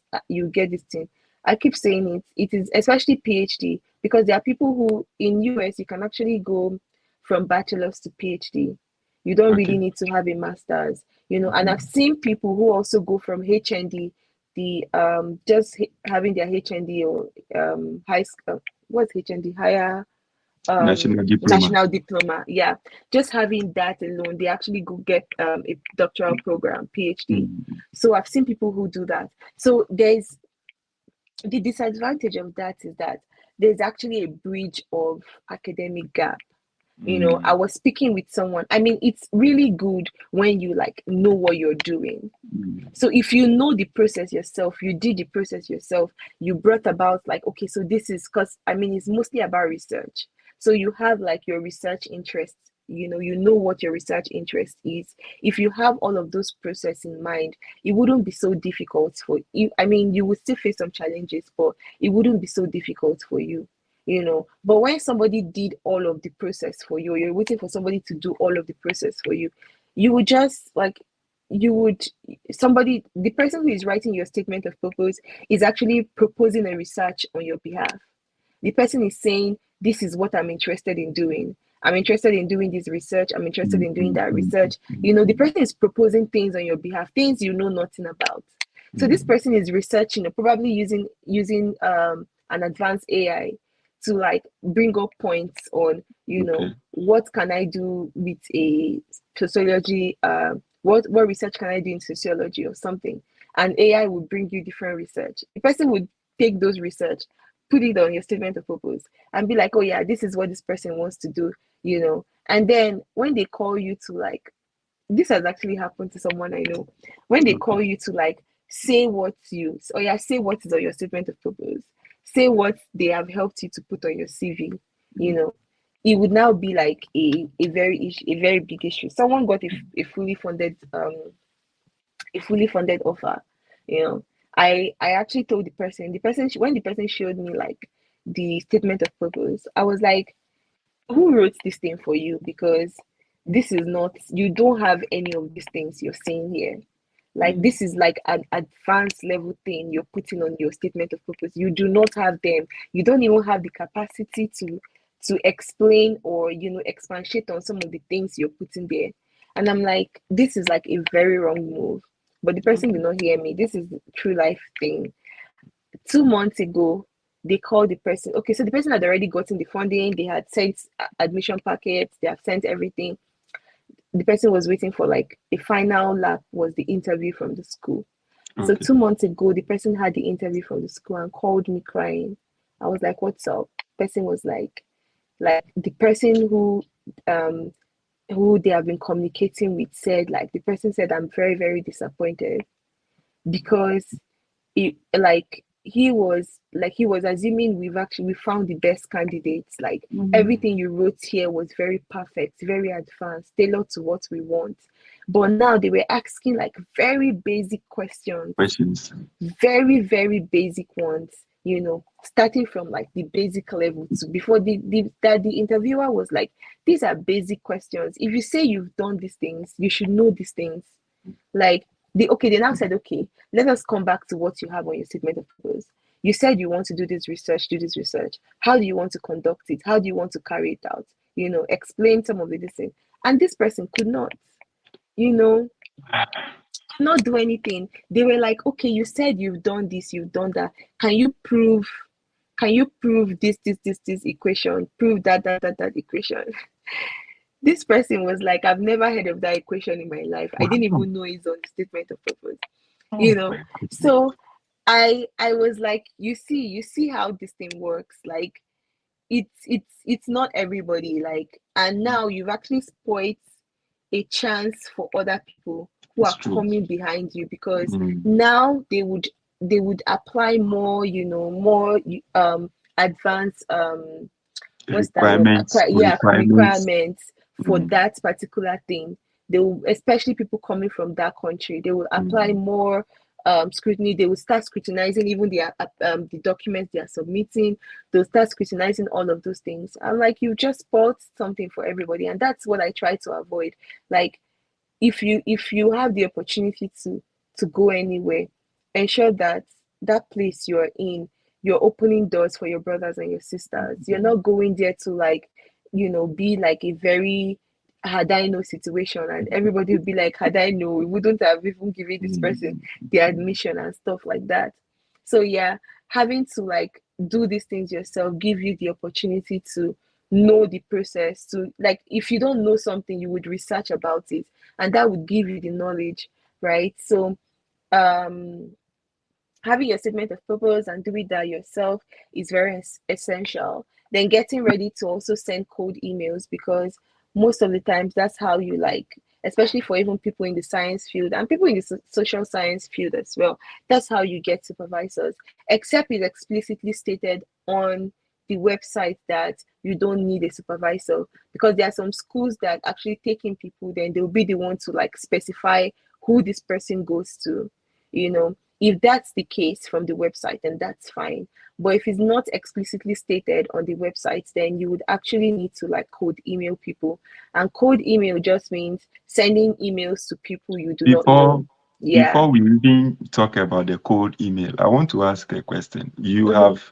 this thing. I keep saying it is especially PhD, because there are people who in US you can actually go from bachelor's to PhD. You don't really Okay. need to have a master's, and I've seen people who also go from HND, the just having their HND or high school, what's HND, higher National diploma. national diploma. Yeah, just having that alone, they actually go get a doctoral program, PhD. Mm. So I've seen people who do that. So there's the disadvantage of that is that there's actually a bridge of academic gap. I Mm. was speaking with someone. I mean, it's really good when you like know what you're doing. Mm. So if you know the process yourself, you did the process yourself, you brought about like, okay, so this is, because I mean, it's mostly about research. So you have like your research interests, you know what your research interest is. If you have all of those process in mind, it wouldn't be so difficult for you. I mean, you would still face some challenges, but it wouldn't be so difficult for you. But when somebody did all of the process for you, you're waiting for somebody to do all of the process for you, you would just like you would the person who is writing your statement of purpose is actually proposing a research on your behalf. The person is saying, this is what I'm interested in doing. I'm interested in doing this research. I'm interested Mm. in doing Mm. that Mm. research. The person is proposing things on your behalf, things you know nothing about. So this Mm. person is researching, or probably using an advanced AI to like bring up points on, Okay. what can I do with a sociology, what research can I do in sociology or something. And AI would bring you different research. The person would take those research, put it on your statement of purpose, and be like, oh yeah, this is what this person wants to do. And then when they call you to like, this has actually happened to someone I know. When they Okay. call you to like say what is on your statement of purpose, say what they have helped you to put on your CV, you Mm. know, it would now be like a very big issue. Someone got a fully funded offer. you know I actually told the person when the person showed me like the statement of purpose, I was like, who wrote this thing for you? Because this is not, you don't have any of these things you're saying here. Like, Mm. this is like an advanced level thing you're putting on your statement of purpose. You do not have them. You don't even have the capacity to explain or expatiate on some of the things you're putting there. And I'm like, this is like a very wrong move. But the person Okay. did not hear me. This is the true life thing. 2 months ago, they called the person. Okay, so the person had already gotten the funding, they had sent admission packets, they have sent everything. The person was waiting for like a final lap, was the interview from the school. So Okay. 2 months ago, the person had the interview from the school and called me crying. I was like, what's up? Person was like the person um who they have been communicating with said, like, the person said, I'm very, very disappointed because he was assuming we found the best candidates. Like, Mm. everything you wrote here was very perfect, very advanced, tailored to what we want. But now they were asking like very basic questions, Questions. very, very basic ones, starting from like the basic level to before the interviewer was like, these are basic questions. If you say you've done these things, you should know these things. Like, they now said, okay, let us come back to what you have on your statement of purpose. You said you want to do this research, do this research. How do you want to conduct it? How do you want to carry it out? Explain some of the things. And this person could not, you know, not do anything. They were like, okay, you said you've done this, you've done that. Can you prove? Can you prove this equation? Prove that equation. This person was like, I've never heard of that equation in my life. I didn't Wow. even know it's on the statement of purpose. you Oh know my goodness. so I was like, you see how this thing works. Like, it's not everybody. Like, and now you've actually spoiled a chance for other people who It's are true. coming behind you, because Mm. now they would apply more, more advanced, what's that word, Requirements. yeah, Requirements. requirements for Mm. that particular thing. they will, especially people coming from that country, they will apply more scrutiny. They will start scrutinizing even the documents they are submitting. They'll start scrutinizing all of those things. I'm like, you just spoiled something for everybody, and that's what I try to avoid. Like, if you have the opportunity to go anywhere, ensure that that place you're in, you're opening doors for your brothers and your sisters. You're not going there to, like, be like a very had I know situation, and everybody would be like, had I know, we wouldn't have even given this person the admission and stuff like that. So yeah, having to like do these things yourself give you the opportunity to know the process. To, like, if you don't know something, you would research about it, and that would give you the knowledge, right? So um having your statement of purpose and doing that yourself is very essential. Then getting ready to also send cold emails, because most of the times that's how you, like, especially for even people in the science field and people in the social science field as well, that's how you get supervisors, except it's explicitly stated on the website that you don't need a supervisor, because there are some schools that actually take in people, then they'll be the one to like specify who this person goes to, you know. If that's the case from the website, then that's fine. But if it's not explicitly stated on the website, then you would actually need to like cold email people. And cold email just means sending emails to people you do not Before know. Yeah. before we even talk about the cold email, I want to ask a question. You Mm-hmm. have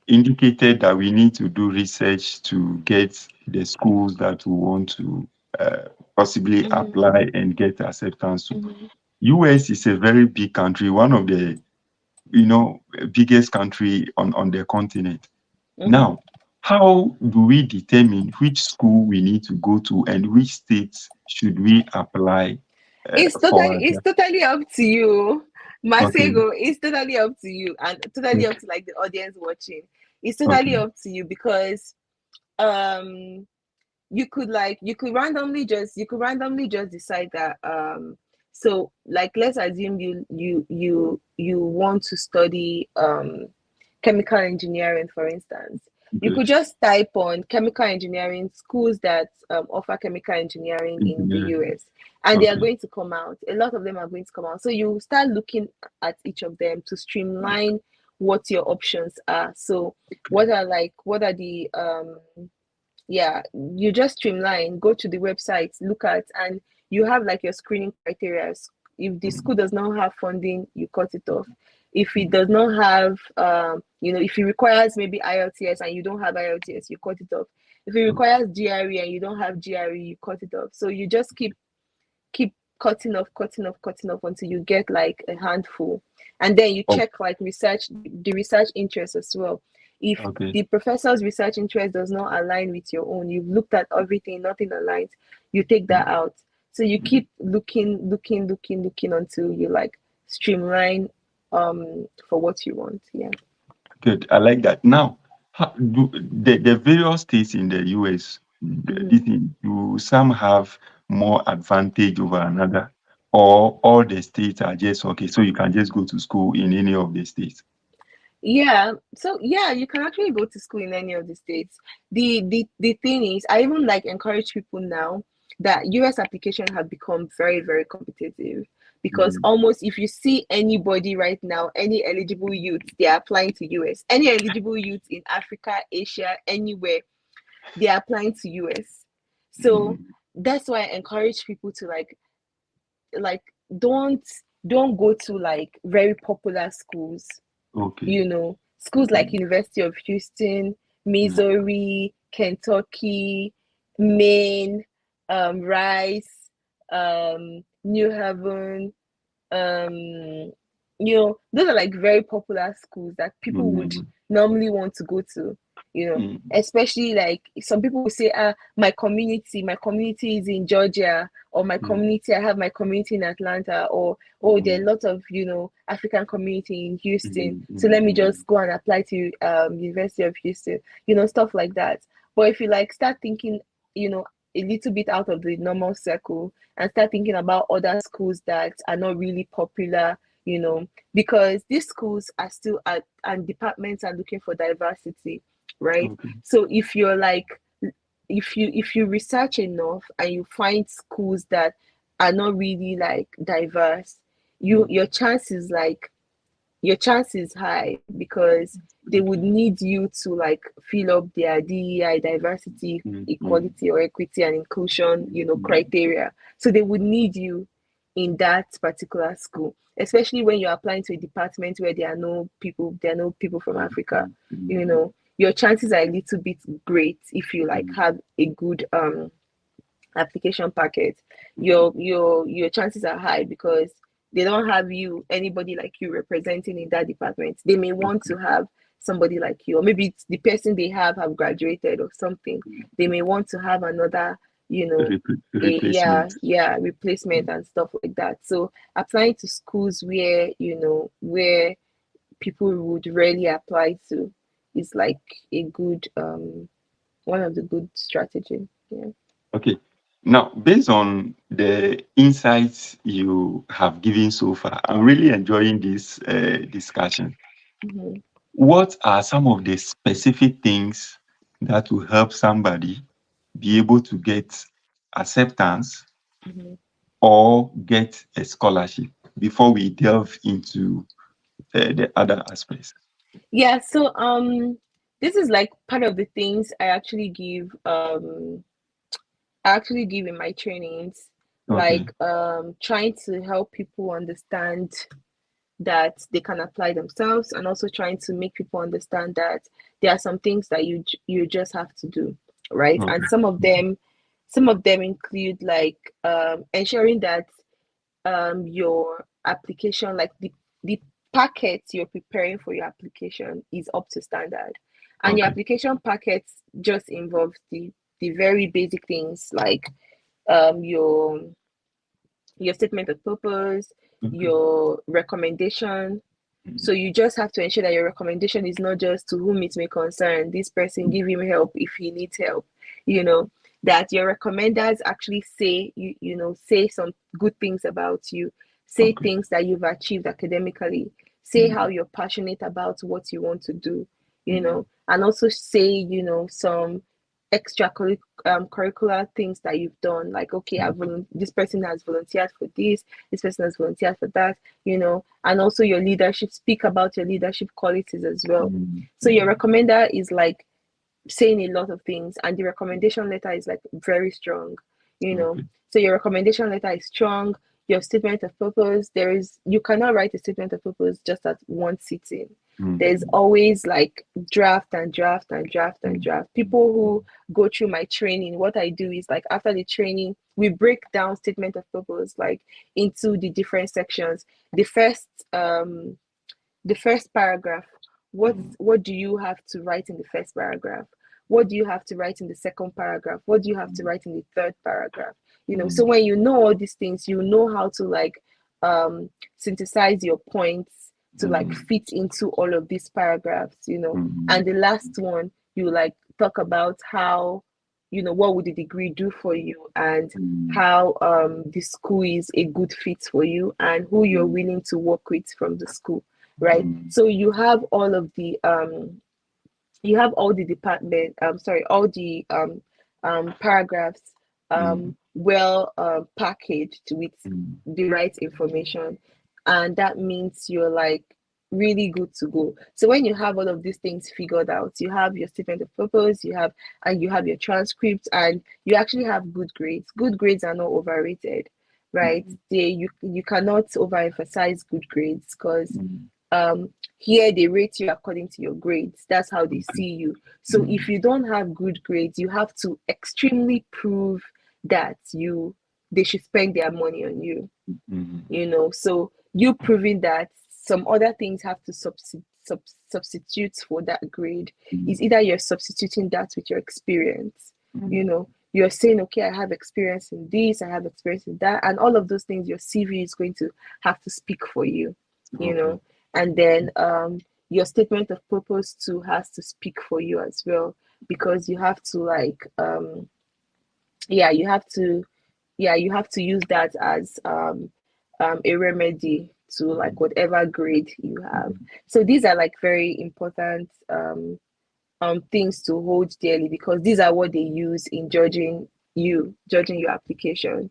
indicated that we need to do research to get the schools that we want to possibly Mm-hmm. apply and get acceptance to. Mm-hmm. US is a very big country, one of the biggest country on the continent. Mm-hmm. Now, how do we determine which school we need to go to and which states should we apply for? It's totally up to you. Okay. Masego, it's totally up to you, and totally up Okay. to like the audience watching. It's totally Okay. up to you, because um you could randomly just decide that, so like, let's assume you want to study chemical engineering, for instance. You Good. could just type on chemical engineering schools that offer chemical engineering in the Engineering. US, and they are Okay. going to come out. A lot of them are going to come out. So you start looking at each of them to streamline what your options are. So what are the yeah, you just streamline, go to the website, look at, and you have like your screening criteria. If the school does not have funding, you cut it off. If it does not have if it requires maybe IELTS and you don't have IELTS, you cut it off. If it requires GRE and you don't have GRE, you cut it off. So you just keep cutting off, cutting off, cutting off until you get like a handful. And then you Oh, check like the research interest as well. If okay. the professor's research interest does not align with your own, you've looked at everything, nothing aligns, you take that out. So you keep looking until you like streamline for what you want. Yeah. Good. I like that. Now, how do the various states in the US, Mm-hmm. do some have more advantage over another, or all the states are just okay? So you can just go to school in any of the states. Yeah, so yeah, you can actually go to school in any of the states. The thing is, I even like encourage people now that US application have become very, very competitive, because Mm, almost if you see anybody right now, any eligible youth, they are applying to US. Any eligible youth in Africa, Asia, anywhere, they are applying to US. So mm, that's why I encourage people to like don't don't go to like very popular schools, okay. schools like Mm, University of Houston, mm, Missouri, Kentucky, Maine, Rice, New Haven, um, those are like very popular schools that people would mm, normally want to go to, mm, especially like some people will say, my community is in Georgia, or mm, I have my community in Atlanta, or oh, there are a lot of, African community in Houston. mm, So mm, let me mm, just go and apply to University of Houston, stuff like that. But if you like start thinking, a little bit out of the normal circle, and start thinking about other schools that are not really popular, because these schools are still at, and departments are looking for diversity, right? okay. So if you're like if you research enough and you find schools that are not really like diverse, your chance is high because they would need you to like fill up their DEI, diversity, equality or equity and inclusion, criteria. So they would need you in that particular school, especially when you're applying to a department where there are no people from Africa. Your chances are a little bit great if you like have a good application packet. Your chances are high because they don't have anybody like you representing in that department. They may want to have somebody like you, or maybe it's the person they have graduated or something. They may want to have another, Replacement. replacement and stuff like that. So applying to schools where people would rarely apply to is like a good one of the good strategy. Yeah. Okay. Now, based on the insights you have given so far, I'm really enjoying this discussion. Mm-hmm. What are some of the specific things that will help somebody be able to get acceptance or get a scholarship before we delve into the other aspects? Yeah, so this is like part of the things I actually give in my trainings, Okay. like trying to help people understand that they can apply themselves, and also trying to make people understand that there are some things that you just have to do, right? Okay. And some of them include like ensuring that your application, like the packet you're preparing for your application, is up to standard. And your Okay. application packets just involves the very basic things like your statement of purpose, your recommendation. So you just have to ensure that your recommendation is not just to whom it may concern, this person, give him help if he needs help, that your recommenders actually say some good things about you, say Okay. things that you've achieved academically, say how you're passionate about what you want to do, and also say, some curricular things that you've done, like, okay, this person has volunteered for this person has volunteered for that, and also your leadership, speak about your leadership qualities as well. So your recommender is like saying a lot of things, and the recommendation letter is like very strong, Okay. so your recommendation letter is strong. Your statement of purpose, you cannot write a statement of purpose just at one sitting. There's always like draft and draft and draft and draft. People who go through my training, what I do is like after the training, we break down statement of purpose like into the different sections. The first paragraph, what do you have to write in the first paragraph? What do you have to write in the second paragraph? What do you have to write in the third paragraph? So when you know all these things, you know how to like synthesize your points to like fit into all of these paragraphs. And the last one, you like talk about how, what would the degree do for you, and how the school is a good fit for you, and who you're willing to work with from the school, right? So you have all the department sorry all the paragraphs well packaged with the right information, and that means you're like really good to go. So when you have all of these things figured out, you have your statement of purpose, you have your transcript, and you actually have good grades. Good grades are not overrated, right? You cannot overemphasize good grades, because here they rate you according to your grades. That's how they see you. So if you don't have good grades, you have to extremely prove that they should spend their money on you. So you proving that some other things have to substitute for that grade is either you're substituting that with your experience. You're saying, okay, I have experience in this, I have experience in that, and all of those things, your CV is going to have to speak for you. And then your statement of purpose too has to speak for you as well, because you have to like you have to use that as a remedy to like whatever grade you have. So these are like very important things to hold dearly, because these are what they use in judging your application.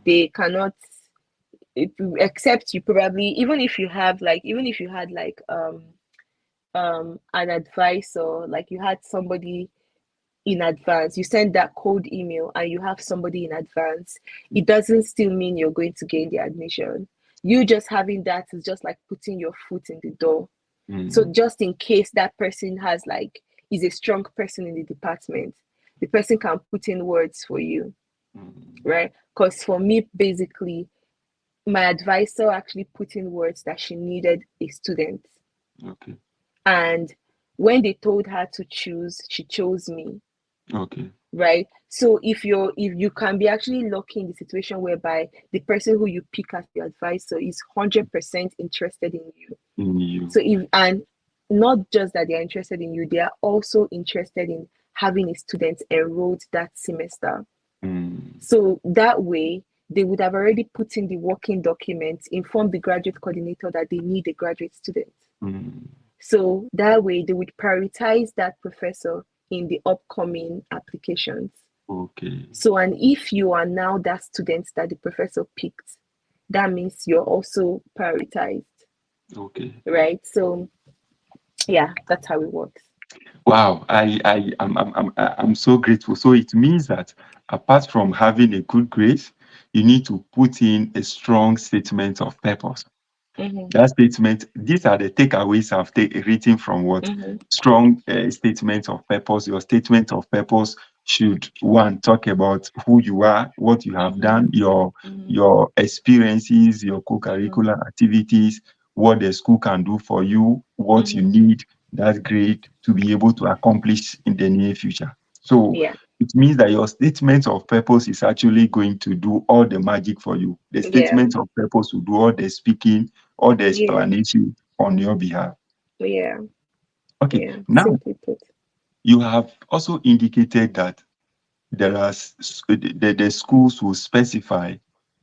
They cannot, except you probably, even if you had like an advisor, like you had somebody in advance, you send that cold email and you have somebody in advance, it doesn't still mean you're going to gain the admission. You just having that is just like putting your foot in the door. So just in case that person is a strong person in the department, the person can put in words for you, right? Because for me, basically, my advisor actually put in words that she needed a student. Okay. And when they told her to choose, she chose me. Okay. Right. So if you can be actually lucky in the situation whereby the person who you pick as your advisor is 100% interested in you. In you. So and not just that they are interested in you, they are also interested in having a student enrolled that semester. So that way they would have already put in the working documents, informed the graduate coordinator that they need a graduate student. So that way they would prioritize that professor in the upcoming applications. Okay. So, and if you are now that student that the professor picked, that means you're also prioritized. Okay. Right. So yeah, that's how it works. Wow, I'm so grateful. So it means that apart from having a good grade, you need to put in a strong statement of purpose. That statement, these are the takeaways I've written from what strong statement of purpose. Your statement of purpose should, one, talk about who you are, what you have done, your experiences, your co-curricular activities, what the school can do for you, what you need that grade to be able to accomplish in the near future. So Yeah. it means that your statement of purpose is actually going to do all the magic for you. The statement of purpose will do all the speaking, all the explanation on your behalf. Yeah. Okay. Yeah. Now, Simply put. you have also indicated that there are the schools will specify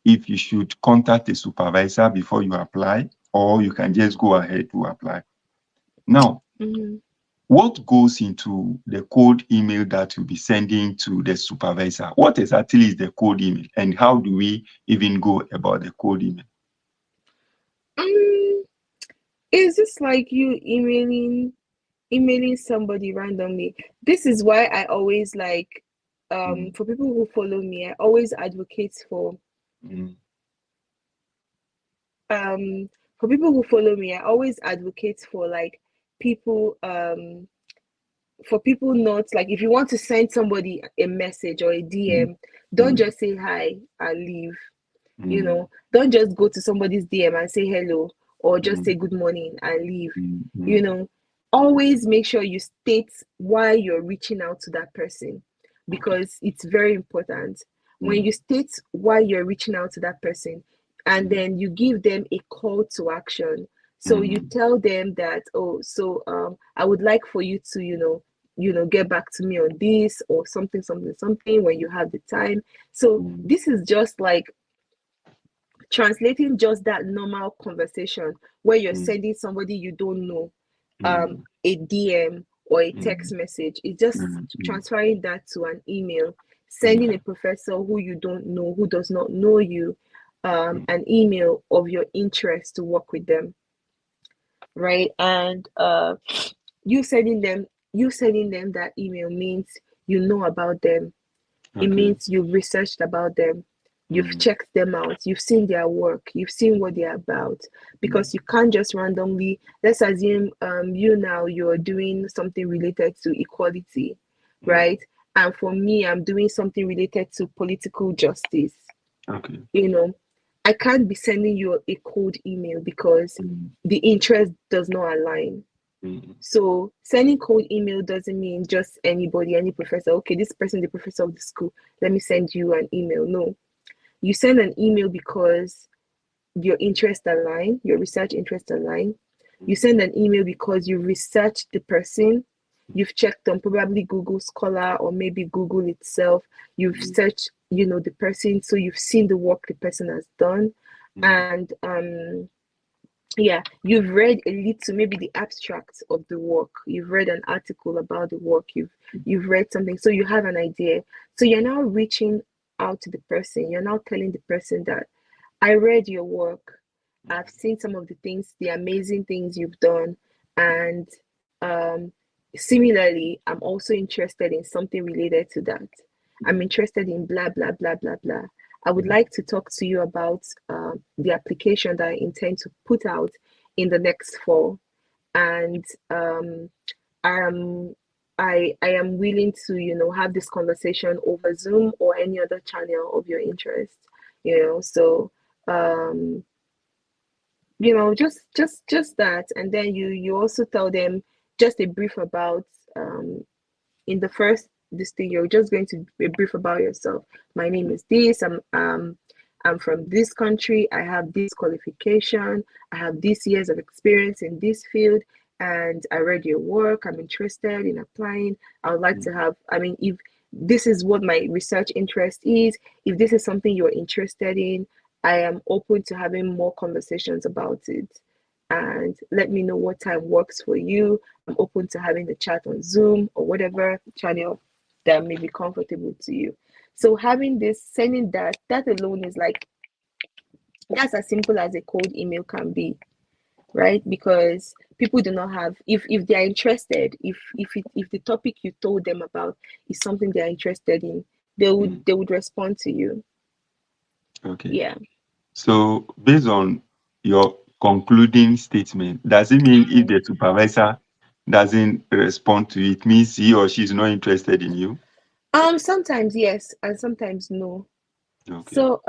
if you should contact a supervisor before you apply, or you can just go ahead to apply. Now, what goes into the cold email that you'll be sending to the supervisor? What exactly is the cold email, and how do we even go about the cold email? Is this like you emailing somebody randomly? This is why I always like, for people who follow me, I always advocate for for people who follow me, I always advocate for like people for people not like, if you want to send somebody a message or a DM, don't just say hi and leave. You know, don't just go to somebody's DM and say hello, or just say good morning and leave. You know, always make sure you state why you're reaching out to that person, because it's very important. When you state why you're reaching out to that person, and then you give them a call to action. So you tell them that, I would like for you to, get back to me on this, or something, when you have the time. So this is just like translating just that normal conversation where you're sending somebody you don't know a DM or a text message. It's just transferring that to an email, sending a professor who you don't know, who does not know you, an email of your interest to work with them, right? And you sending them that email means you know about them. It means you've researched about them. You've checked them out. You've seen their work. You've seen what they're about. Because you can't just randomly, let's assume you're doing something related to equality, right? And for me, I'm doing something related to political justice. I can't be sending you a cold email because the interest does not align. So sending cold email doesn't mean just anybody, any professor. Okay, this person, the professor of the school, let me send you an email. No, you send an email because your interest align, your research interest align. You send an email because you researched the person. You've checked on probably Google Scholar or maybe Google itself. You've searched, the person, so you've seen the work the person has done, and yeah, you've read a little, maybe the abstract of the work, you've read an article about the work, you've read something, so you have an idea. So you're now reaching out to the person, you're now telling the person that I read your work, I've seen some of the things, the amazing things you've done, and um similarly, I'm also interested in something related to that. I'm interested in blah blah blah blah blah. I would like to talk to you about the application that I intend to put out in the next fall, and um, I am willing to, have this conversation over Zoom or any other channel of your interest. So um, just that, and then you also tell them just a brief about in the first this thing, you're just going to be brief about yourself. My name is this. I'm from this country. I have this qualification. I have this years of experience in this field, and I read your work. I'm interested in applying. I would like to have. I mean, if this is what my research interest is, if this is something you're interested in, I am open to having more conversations about it. And let me know what time works for you. I'm open to having the chat on Zoom or whatever channel that may be comfortable to you. So having this, sending that alone is like, that's as simple as a cold email can be, right? Because people do not have, if they are interested, if the topic you told them about is something they are interested in, they would respond to you. Okay. Yeah. So based on your concluding statement, does it mean if the supervisor doesn't respond to it, means he or she is not interested in you? Sometimes yes, and sometimes no. Okay. So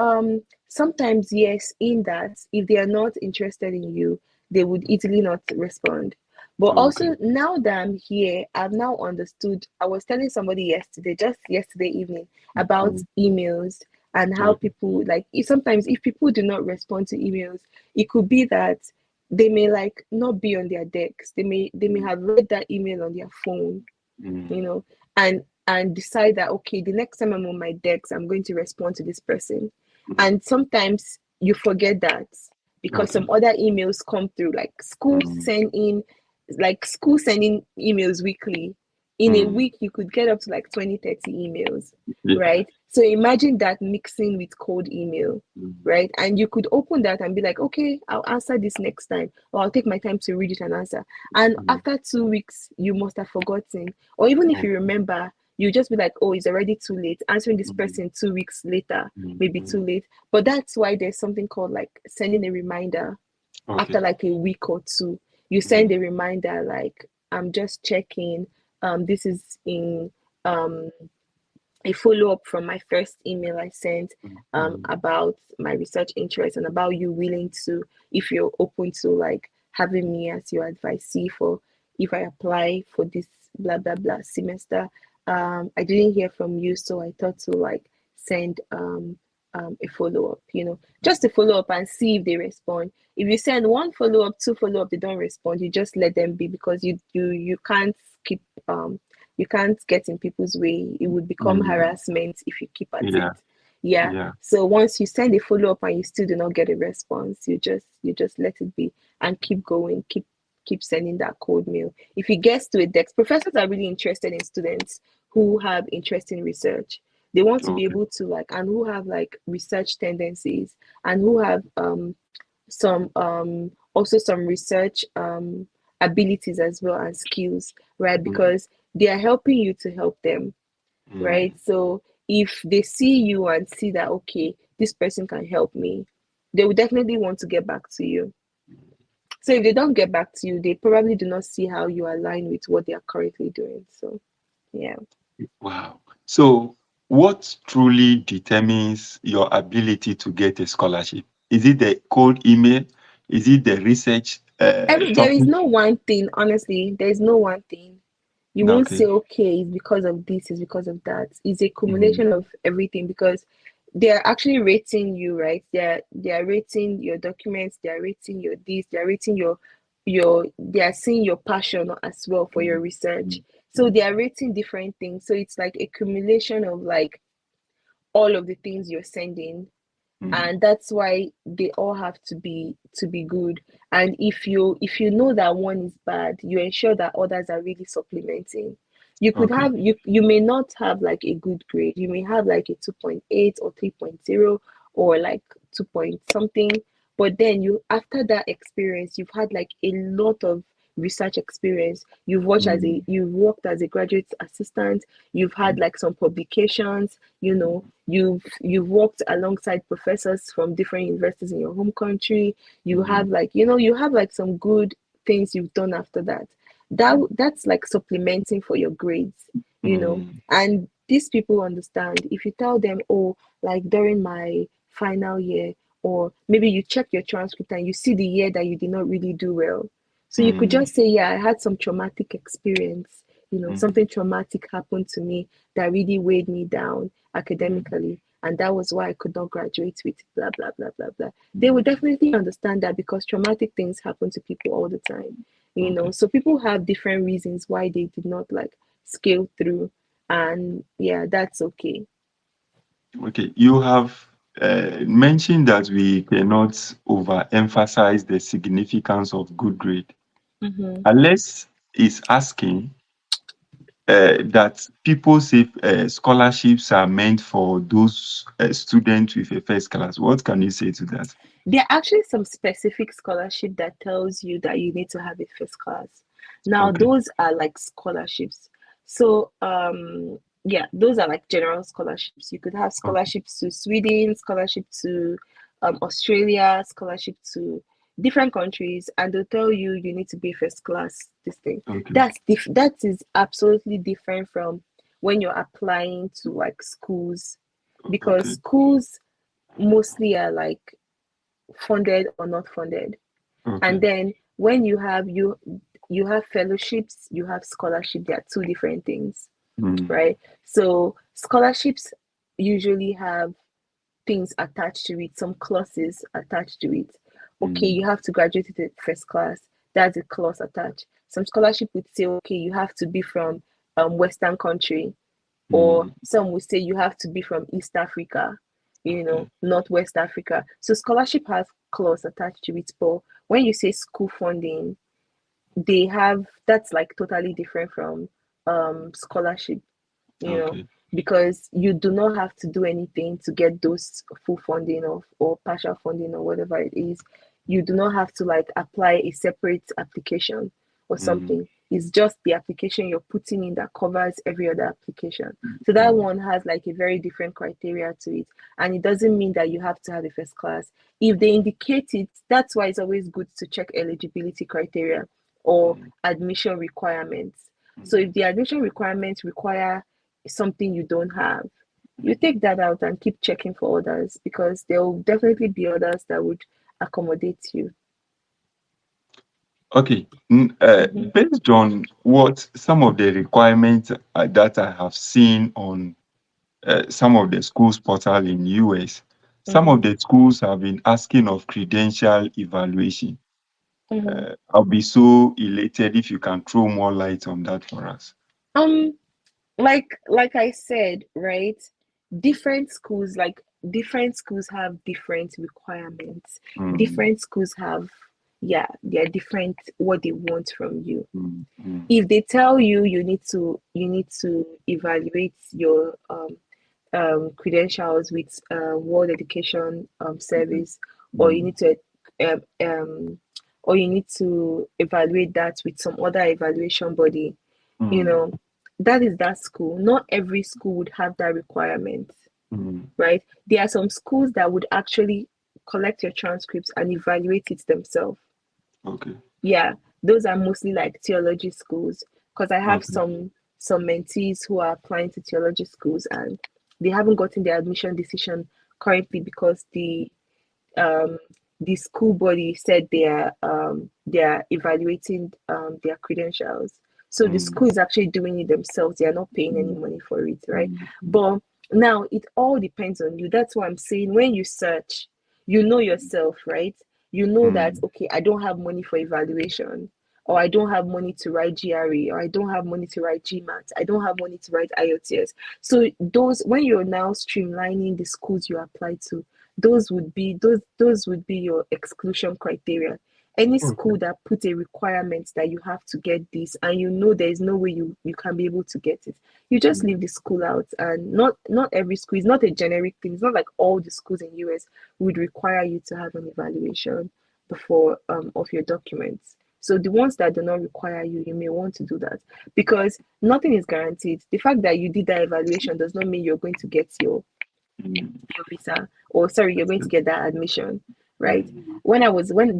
sometimes yes, in that if they are not interested in you, they would easily not respond. But Okay. also now that I'm here, I've now understood. I was telling somebody yesterday, just yesterday evening, about Mm. emails and how Okay. people like sometimes if people do not respond to emails, it could be that they may like not be on their decks. They may have read that email on their phone, Mm. you know, and decide that okay, the next time I'm on my decks, I'm going to respond to this person. And sometimes you forget that because Okay. some other emails come through, like Mm. school sending emails weekly. In a Mm. week, you could get up to like 20, 30 emails, Yeah. right? So imagine that mixing with cold email, Mm. right? And you could open that and be like, okay, I'll answer this next time, or I'll take my time to read it and answer. And Mm. after 2 weeks, you must have forgotten. Or even if you Okay. remember, you just be like, oh, it's already too late. Answering this Mm. person 2 weeks later Mm. may be too Mm. late. But that's why there's something called like sending a reminder after Okay. like a week or two. You send Mm. a reminder like, I'm just checking. This is in um a follow up from my first email I sent Mm. about my research interest and about you willing to, if you're open to like having me as your advisee for if I apply for this blah blah blah semester. I didn't hear from you, so I thought to like send a follow up, just to follow up and see if they respond. If you send one follow up, two follow up, they don't respond, you just let them be because you can't keep you can't get in people's way. It would become Mm. harassment if you keep at it. Yeah. Yeah. Yeah. So once you send a follow up and you still do not get a response, you just let it be and keep going, keep sending that cold mail. If it gets to a desk, professors are really interested in students who have interest in research. They want to be Okay. able to like and who have like research tendencies and who have some also some research abilities as well and skills, right? Mm. Because they are helping you to help them, right? Mm. So if they see you and see that okay, this person can help me, they will definitely want to get back to you. So if they don't get back to you, they probably do not see how you align with what they are currently doing. So yeah. Wow. So, what truly determines your ability to get a scholarship? Is it the cold email? Is it the research There is topic? no one thing, honestly, there is no one thing. You won't say Okay. okay, it's because of this, it's because of that. It's a Mm. accumulation of everything because they're actually rating you, right? They're rating your documents, they're rating your this, they're rating your they are seeing your passion as well for your Mm. research. Mm. So they are rating different things. So it's like accumulation of like all of the things you're sending, and that's why they all have to be good. And if you know that one is bad, you ensure that others are really supplementing. You could Okay. have you may not have like a good grade, you may have like a 2.8 or 3.0 or like 2 point something, but then you, after that experience, you've had like a lot of research experience. Mm, You've worked as a graduate assistant, you've had mm, like some publications, you know, you've worked alongside professors from different universities in your home country. You have mm, like, you know, you have like some good things you've done after that. That's like supplementing for your grades, you know. mm, And these people understand. If you tell them, oh, like during my final year, or maybe you check your transcript and you see the year that you did not really do well, so you could mm, just say, yeah, I had some traumatic experience, you know, mm, something traumatic happened to me that really weighed me down mm, academically, and that was why I could not graduate with blah blah blah blah blah. They would mm. definitely understand that, because traumatic things happen to people all the time, you know. Okay. So people have different reasons why they did not like scale through, and yeah, that's okay. Okay. You have mentioned that we cannot overemphasize the significance of good grade. Mm-hmm. Alex is asking that people say scholarships are meant for those students with a first class. What can you say to that? There are actually some specific scholarship that tells you that you need to have a first class. Now, Okay. those are like scholarships. So, yeah, those are like general scholarships. You could have Okay. scholarships to Sweden, scholarship to Australia, scholarship to different countries, and they'll tell you you need to be first class. This thing Okay. that is absolutely different from when you're applying to like schools, because Okay. schools mostly are like funded or not funded. And Okay. then when you have fellowships, you have scholarship, they are two different things, Mm, right? So scholarships usually have things attached to it, some clauses attached to it. Okay, mm, you have to graduate with a first class, that's a clause attached. Some scholarship would say, okay, you have to be from Western country, or mm. some would say you have to be from East Africa, you know, Okay. not West Africa. So scholarship has clause attached to it, but when you say school funding, they have, that's like totally different from scholarship, you know, Okay. because you do not have to do anything to get those full funding or partial funding or whatever it is. You do not have to like apply a separate application or Mm, something. It's just the application you're putting in that covers every other application. So that mm, one has like a very different criteria to it. And it doesn't mean that you have to have a first class. If they indicate it, that's why it's always good to check eligibility criteria or mm, admission requirements. So mm, if the admission requirements require something you don't have, you take that out and keep checking for others, because there will definitely be others that would accommodate you. Okay. Mm-hmm. Based on what some of the requirements that I have seen on some of the schools portal in US, some Mm-hmm. of the schools have been asking of credential evaluation. Mm-hmm. I'll be so elated if you can throw more light on that for us. Um, like I said, right? Different schools have different requirements. Mm, Different schools have, yeah, they're different what they want from you. mm, mm, If they tell you you need to evaluate your credentials with World Education Service, or you mm, need to um, um, or you need to evaluate that with some other evaluation body, you mm, know, that is that school. Not every school would have that requirement, mm. right? There are some schools that would actually collect your transcripts and evaluate it themselves. Okay. Yeah, those are mostly like theology schools, because I have Okay. some mentees who are applying to theology schools, and they haven't gotten their admission decision currently because um the school body said they are evaluating their credentials. So the Mm, school is actually doing it themselves. They are not paying any mm, money for it, right? mm, mm, But now it all depends on you. That's why I'm saying, when you search, you know yourself, right? You know that, mm, okay, I don't have money for evaluation, or I don't have money to write GRE, or I don't have money to write GMAT, I don't have money to write IELTS. So those, when you're now streamlining the schools you apply to, those would be your exclusion criteria. Any Okay. school that put a requirement that you have to get this, and you know there is no way you can be able to get it, you just Mm, leave the school out. And not every school, is not a generic thing. It's not like all the schools in US would require you to have an evaluation before of your documents. So the ones that do not require you, you may want to do that, because nothing is guaranteed. The fact that you did that evaluation does not mean you're going to get mm, your visa, or sorry, you're going to okay. get that admission, right? Mm, When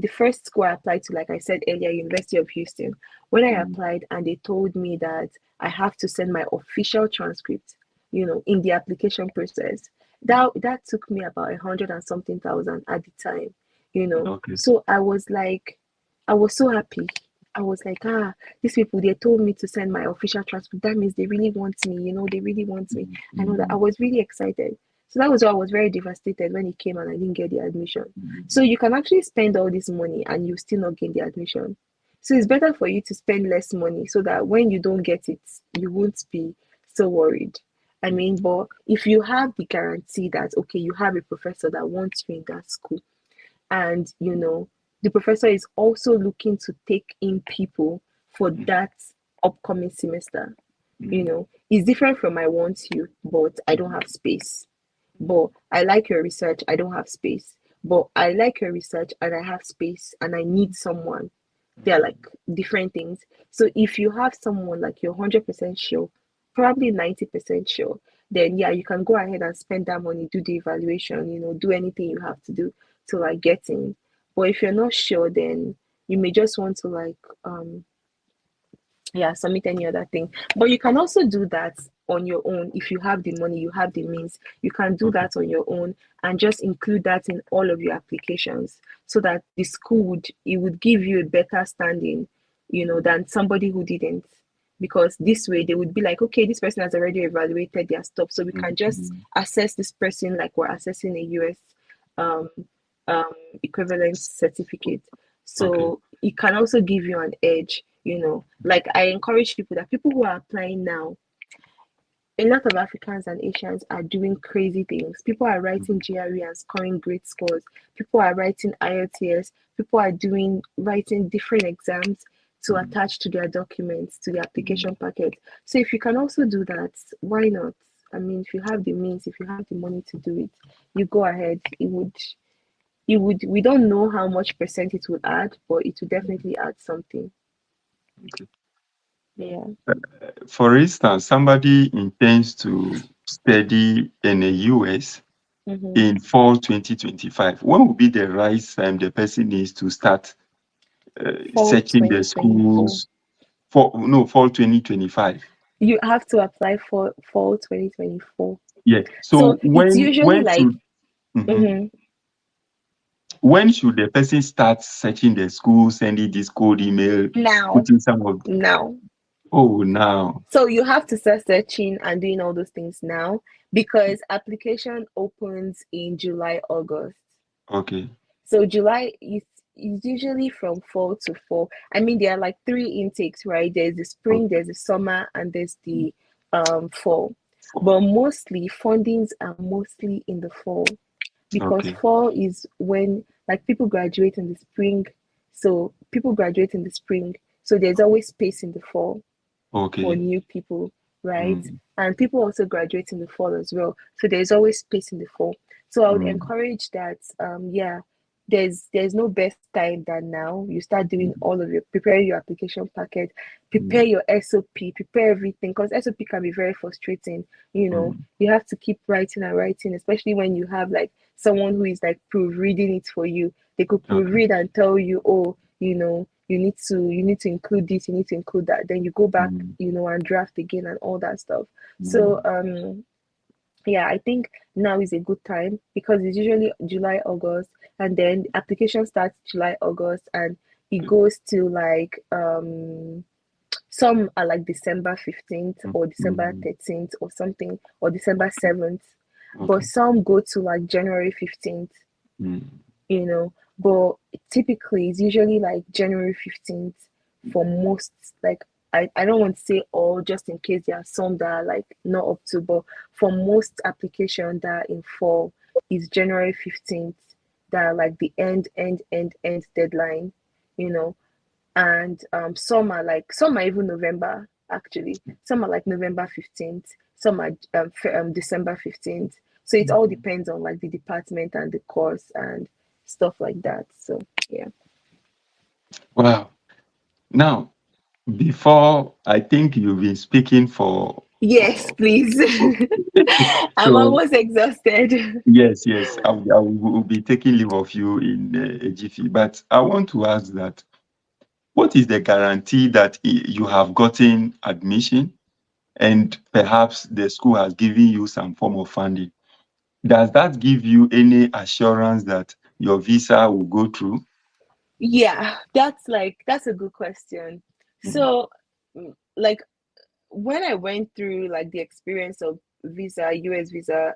the first school I applied to, like I said earlier, University of Houston, when I mm, applied and they told me that I have to send my official transcript, in the application process, that took me about 100 and something thousand at the time. okay. So I was so happy. I was like, these people, they told me to send my official transcript. That means they really want me, they really want me. Mm, I know that. I mm, was really excited. So that was why I was very devastated when it came and I didn't get the admission. So mm, you can actually spend all this money and you still not get the admission. So it's better for you to spend less money so that when you don't get it, you won't be so worried. I mm, mean, but if you have the guarantee that, okay, you have a professor that wants you in that school, and the professor is also looking to take in people for that upcoming semester, mm, it's different from I want you, but I don't have space. But I like your research, I don't have space. But I like your research and I have space and I need someone. They're like different things. So if you have someone like you're 100% sure, probably 90% sure, then yeah, you can go ahead and spend that money, do the evaluation, do anything you have to do to like get in. But if you're not sure, then you may just want to like yeah, submit any other thing. But you can also do that on your own. If you have the money, you have the means, you can do okay. that on your own and just include that in all of your applications, so that the school would give you a better standing, than somebody who didn't. Because this way they would be like, okay, this person has already evaluated their stuff, so we Mm, can just mm, assess this person like we're assessing a US um, um, equivalent certificate. okay. So it can also give you an edge. Like I encourage people who are applying now, a lot of Africans and Asians are doing crazy things. People are writing Mm, GRE and scoring great scores. People are writing IELTS. People are writing different exams to mm, attach to their documents, to the mm, application packet. So if you can also do that, why not? I mean, if you have the means, if you have the money to do it, you go ahead. We don't know how much percent it will add, but it will mm, definitely add something. okay. Yeah. For instance, somebody intends to study in the US Mm-hmm. in fall 2025. When will be the right time the person needs to start Fall searching the 2024. schools for no fall 2025? You have to apply for fall 2024. Yeah. So So it's when usually when like, should mhm. mhm, When should the person start searching the school, sending this cold email, now, putting some of now. oh now. So you have to start searching and doing all those things now, because application opens in July, August. Okay. So July is usually from fall to fall. I mean, there are like three intakes, right? There's the spring, Okay. there's the summer, and there's the fall. Fall. But mostly fundings are mostly in the fall, because Okay. fall is when like people graduate in the spring. So people graduate in the spring. So there's always space in the fall for Okay. new people, right? Mm, And people also graduate in the fall as well. So there's always space in the fall. So I would mm, encourage that, yeah, there's no best time than now. You start doing mm, all of your prepare your application packet, prepare mm, your SOP, prepare everything, because SOP can be very frustrating. mm. You have to keep writing and writing, especially when you have like someone who is like proofreading it for you. They could Okay. proofread and tell you, oh, you need to include this, you need to include that. Then you go back, Mm, and draft again and all that stuff. So mm, yeah, I think now is a good time, because it's usually July, August, and then application starts July, August, and it goes to like some are like December 15th mm, or December mm. 13th or something, or December 7th. But Okay. some go to like January 15th, Mm, but typically it's usually like January 15th for most, like I don't want to say all, just in case there are some that are like not up to, but for most applications that are in fall, is January 15th, that like the end deadline, you know. And some are even November actually. Some are like November 15th, some are December 15th. So it all depends on like the department and the course and stuff like that. So yeah. Wow. Now, before, I think you've been speaking Yes, for please. I'm so almost exhausted. yes, yes, I will be taking leave of you in a jiffy. But I want to ask that what is the guarantee that you have gotten admission and perhaps the school has given you some form of funding? Does that give you any assurance that your visa will go through? Yeah, that's a good question. Mhm, So like when I went through like the experience of US visa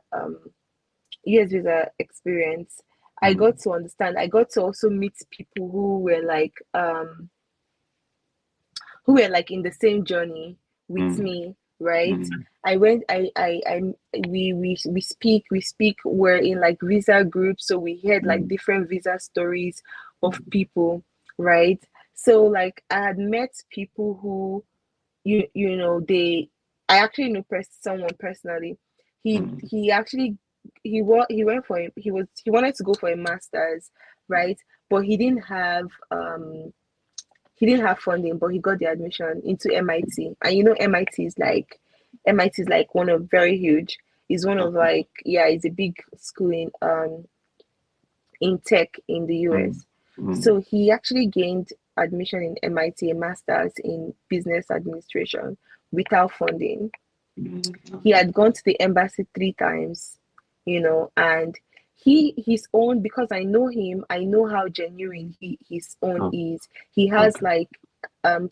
experience, I mhm, got to understand, I got to also meet people who were like in the same journey with mhm, me, right? mhm, I went I we speak, we're in like visa groups, so we heard like mhm, different visa stories of people, right? So like I had met people who you know they I actually know someone personally. mhm, He actually he went for he wanted to go for a master's, right? But he didn't have funding, but he got the admission into MIT. And you know MIT is like one of very huge. Is one of like yeah, it's a big school in tech in the mhm, US. mhm, So he actually gained admission in MIT, a master's in business administration without funding. mhm. He Okay. had gone to the embassy 3 times, you know, and his own, because I know him, I know how genuine his own Oh, is. He has okay. like um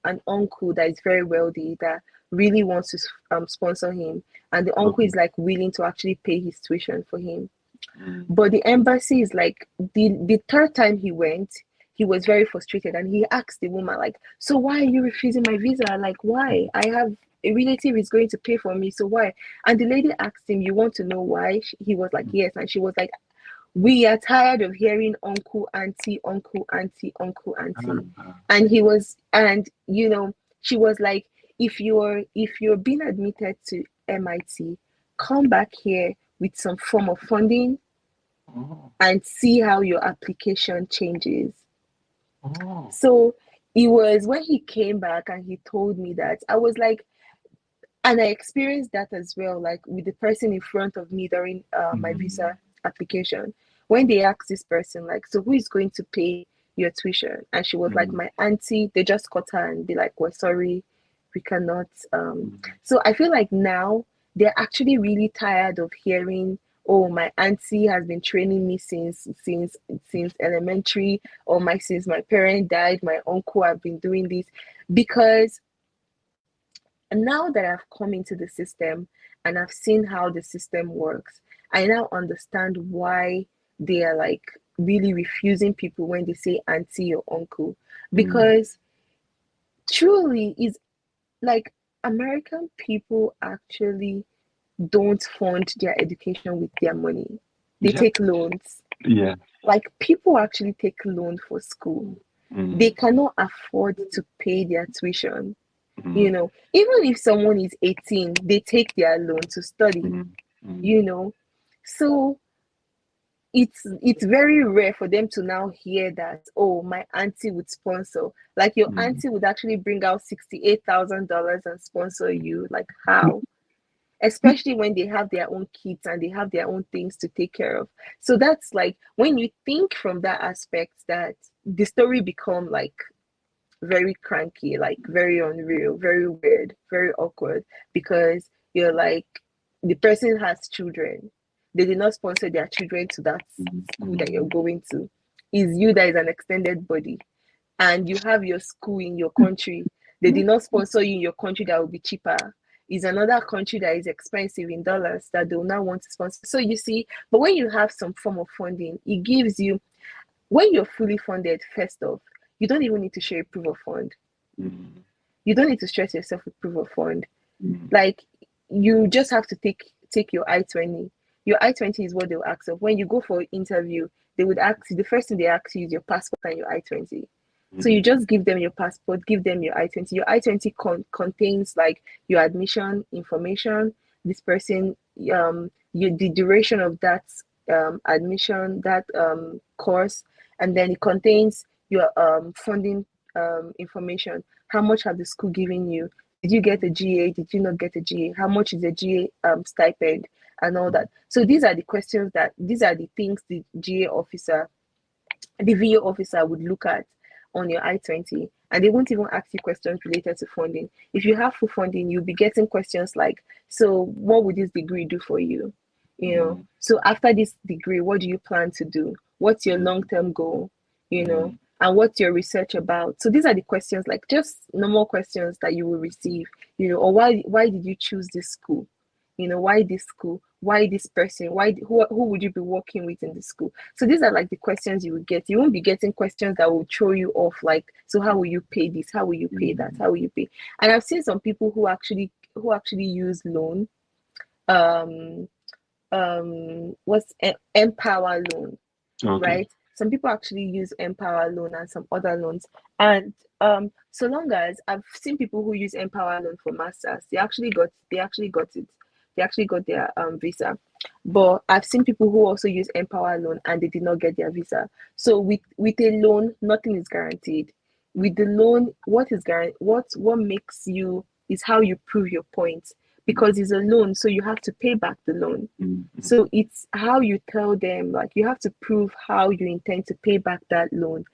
an uncle that is very wealthy that really wants to sponsor him, and the uncle Okay. is like willing to actually pay his tuition for him. Mhm, But the embassy is like the third time he went, he was very frustrated and he asked the woman, like, so why are you refusing my visa? Like, why? I have a relative is going to pay for me, so why? And the lady asked him, you want to know why? He was like, yes. And she was like, we are tired of hearing uncle, auntie, uncle, auntie, uncle, auntie. mhm. And he was, and you know, she was like, if you're being admitted to MIT, come back here with some form of funding Oh, and see how your application changes. oh. So it was when he came back and he told me that, I was like, and I experienced that as well, like with the person in front of me during my Mhm, visa application. When they asked this person, like, so who is going to pay your tuition? And she was like, mhm, my auntie. They just cut her and be like, we're sorry, we cannot. mhm, So I feel like now they're actually really tired of hearing, oh, my auntie has been training me since elementary, or my since my parent died, my uncle have been doing this, because now that I've come into the system and I've seen how the system works, I now understand why they are like really refusing people when they say auntie or uncle. mhm. Because truly is like American people actually don't fund their education with their money. They Yeah, take loans. yeah. Like people actually take loan for school. They Mhm, cannot afford to pay their tuition. You mhm, know, even if someone is 18, they take their loan to study, mhm, mhm, you know. So it's very rare for them to now hear that, oh, my auntie would sponsor. Like your mhm. auntie would actually bring out $68,000 and sponsor you. Like how? Especially when they have their own kids and they have their own things to take care of. So that's like when you think from that aspect, that the story become like very cranky, like very unreal, very weird, very awkward, because you're like, the person has children. They did not sponsor their children to that Mhm, school that you're mhm, going to. Is you that is an extended body, and you have your school in your country. They did not sponsor you in your country that will be cheaper. Is another country that is expensive in dollars that they will now want to sponsor. So you see, but when you have some form of funding, it gives you, when you're fully funded, first off, you don't even need to show a proof of fund. mhm, You don't need to stress yourself with proof of fund. mhm, Like you just have to take your I-20. Your I-20 is what they'll ask of. When you go for an interview, they would ask you, the first thing they ask you is your passport and your I-20. So you just give them your passport, give them your I-20. Your I-20 contains like your admission information, this person, the duration of that admission, that course, and then it contains your funding information. How much have the school given you? Did you get a GA? Did you not get a GA? How much is a GA stipend and all that? So these are the questions these are the things the GA officer, the VA officer would look at on your I-20, and they won't even ask you questions related to funding. If you have full funding, you'll be getting questions like, so what would this degree do for you? You know, so after this degree, what do you plan to do? What's your long-term goal? You know, and what's your research about? So these are the questions, like just normal questions that you will receive, you know, or why did you choose this school? You know, why this school? Why this person? Who would you be working with in the school? So these are like the questions you will get. You won't be getting questions that will throw you off, like, so how will you pay this? How will you pay that? How will you pay? And I've seen some people who actually use loan. What's Empower loan, right? Some people actually use Empower loan and some other loans. And so long as I've seen people who use Empower loan for masters, they actually got it. They actually got their visa. But I've seen people who also use Empower loan and they did not get their visa. So with a loan, nothing is guaranteed. With the loan, what makes you is how you prove your points, because it's a loan, so you have to pay back the loan. So it's how you tell them, like, you have to prove how you intend to pay back that loan,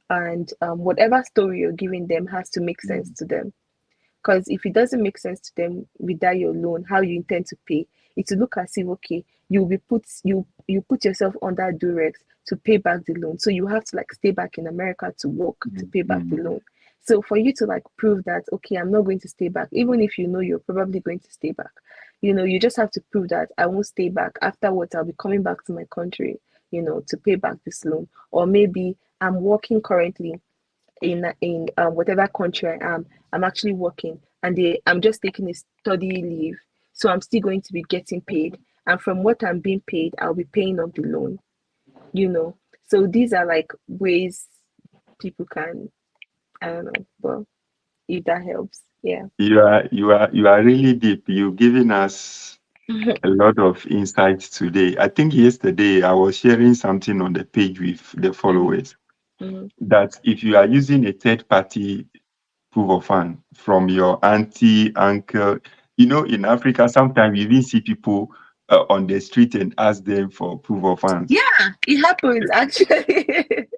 and whatever story you're giving them has to make sense to them. Because if it doesn't make sense to them without your loan, how you intend to pay, it will look as if, okay, you put yourself under duress to pay back the loan. So you have to like stay back in America to work to pay back the loan. So for you to like prove that, okay, I'm not going to stay back, even if you know you're probably going to stay back, you know, you just have to prove that I won't stay back. Afterwards, I'll be coming back to my country, you know, to pay back this loan. Or maybe I'm working currently in whatever country I am. I'm actually working, and I'm just taking a study leave, so I'm still going to be getting paid, and from what I'm being paid, I'll be paying off the loan, you know. So these are like ways people can, I don't know, but if that helps, yeah. You are really deep. You've given us a lot of insights today. I think yesterday I was sharing something on the page with the followers that if you are using a third party proof of fund from your auntie, uncle, you know, in Africa, sometimes you even see people on the street and ask them for proof of funds. Yeah, it happens actually.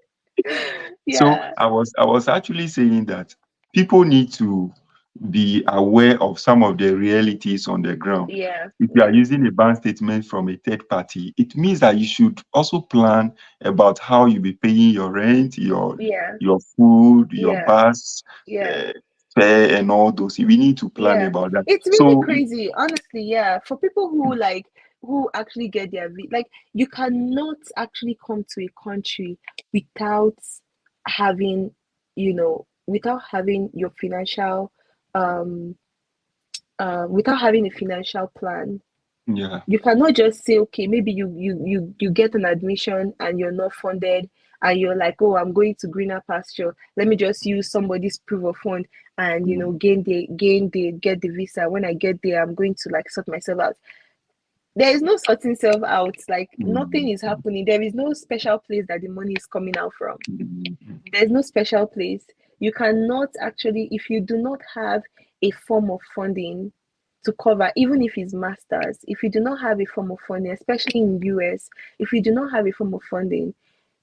So Yeah. I was actually saying that people need to be aware of some of the realities on the ground. Yeah. If you are using a bank statement from a third party, it means that you should also plan about how you'll be paying your rent, your food, your bus, fare, and all those. We need to plan about that. It's really crazy, honestly. Yeah, for people who actually get their like, you cannot actually come to a country without having, you know, without having your financial without having a financial plan. Yeah, you cannot just say, okay, maybe you get an admission and you're not funded, and you're like, oh, I'm going to greener pasture, let me just use somebody's proof of fund and, you know, get the visa. When I get there, I'm going to like sort myself out. There is no sorting self out. Like, nothing is happening. There is no special place that the money is coming out from. There's no special place. You cannot actually, if you do not have a form of funding to cover, even if it's masters, if you do not have a form of funding, especially in US, if you do not have a form of funding,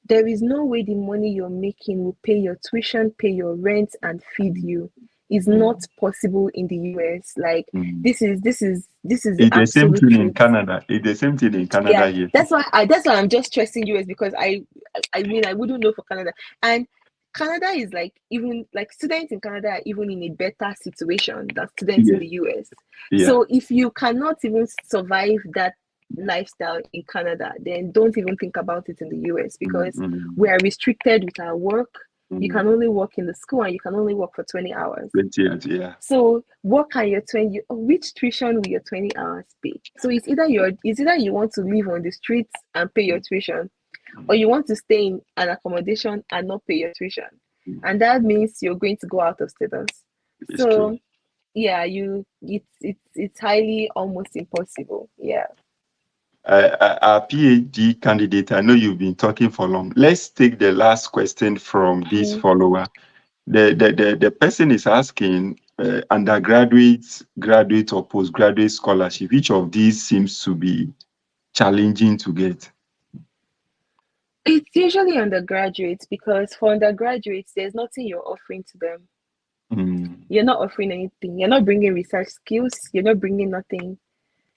there is no way the money you're making will pay your tuition, pay your rent, and feed you. It's not possible in the US. Like, this is it's the same thing in Canada. It's the same thing in Canada here. That's why I'm just stressing US, because I mean, I wouldn't know for Canada. And Canada is like, even like students in Canada are even in a better situation than students in the US. So if you cannot even survive that lifestyle in Canada, then don't even think about it in the US, because we are restricted with our work. You can only work in the school and you can only work for 20 hours. 20 years, yeah. So what can your 20, which tuition will your 20 hours pay? So it's either you want to live on the streets and pay your tuition, or you want to stay in an accommodation and not pay your tuition. And that means you're going to go out of status. It's true. So yeah, it's highly almost impossible. Yeah. Our PhD candidate, I know you've been talking for long. Let's take the last question from this follower. The person is asking undergraduate, graduate, or postgraduate scholarship. Which of these seems to be challenging to get? It's usually undergraduates, because for undergraduates, there's nothing you're offering to them. You're not offering anything. You're not bringing research skills. You're not bringing nothing.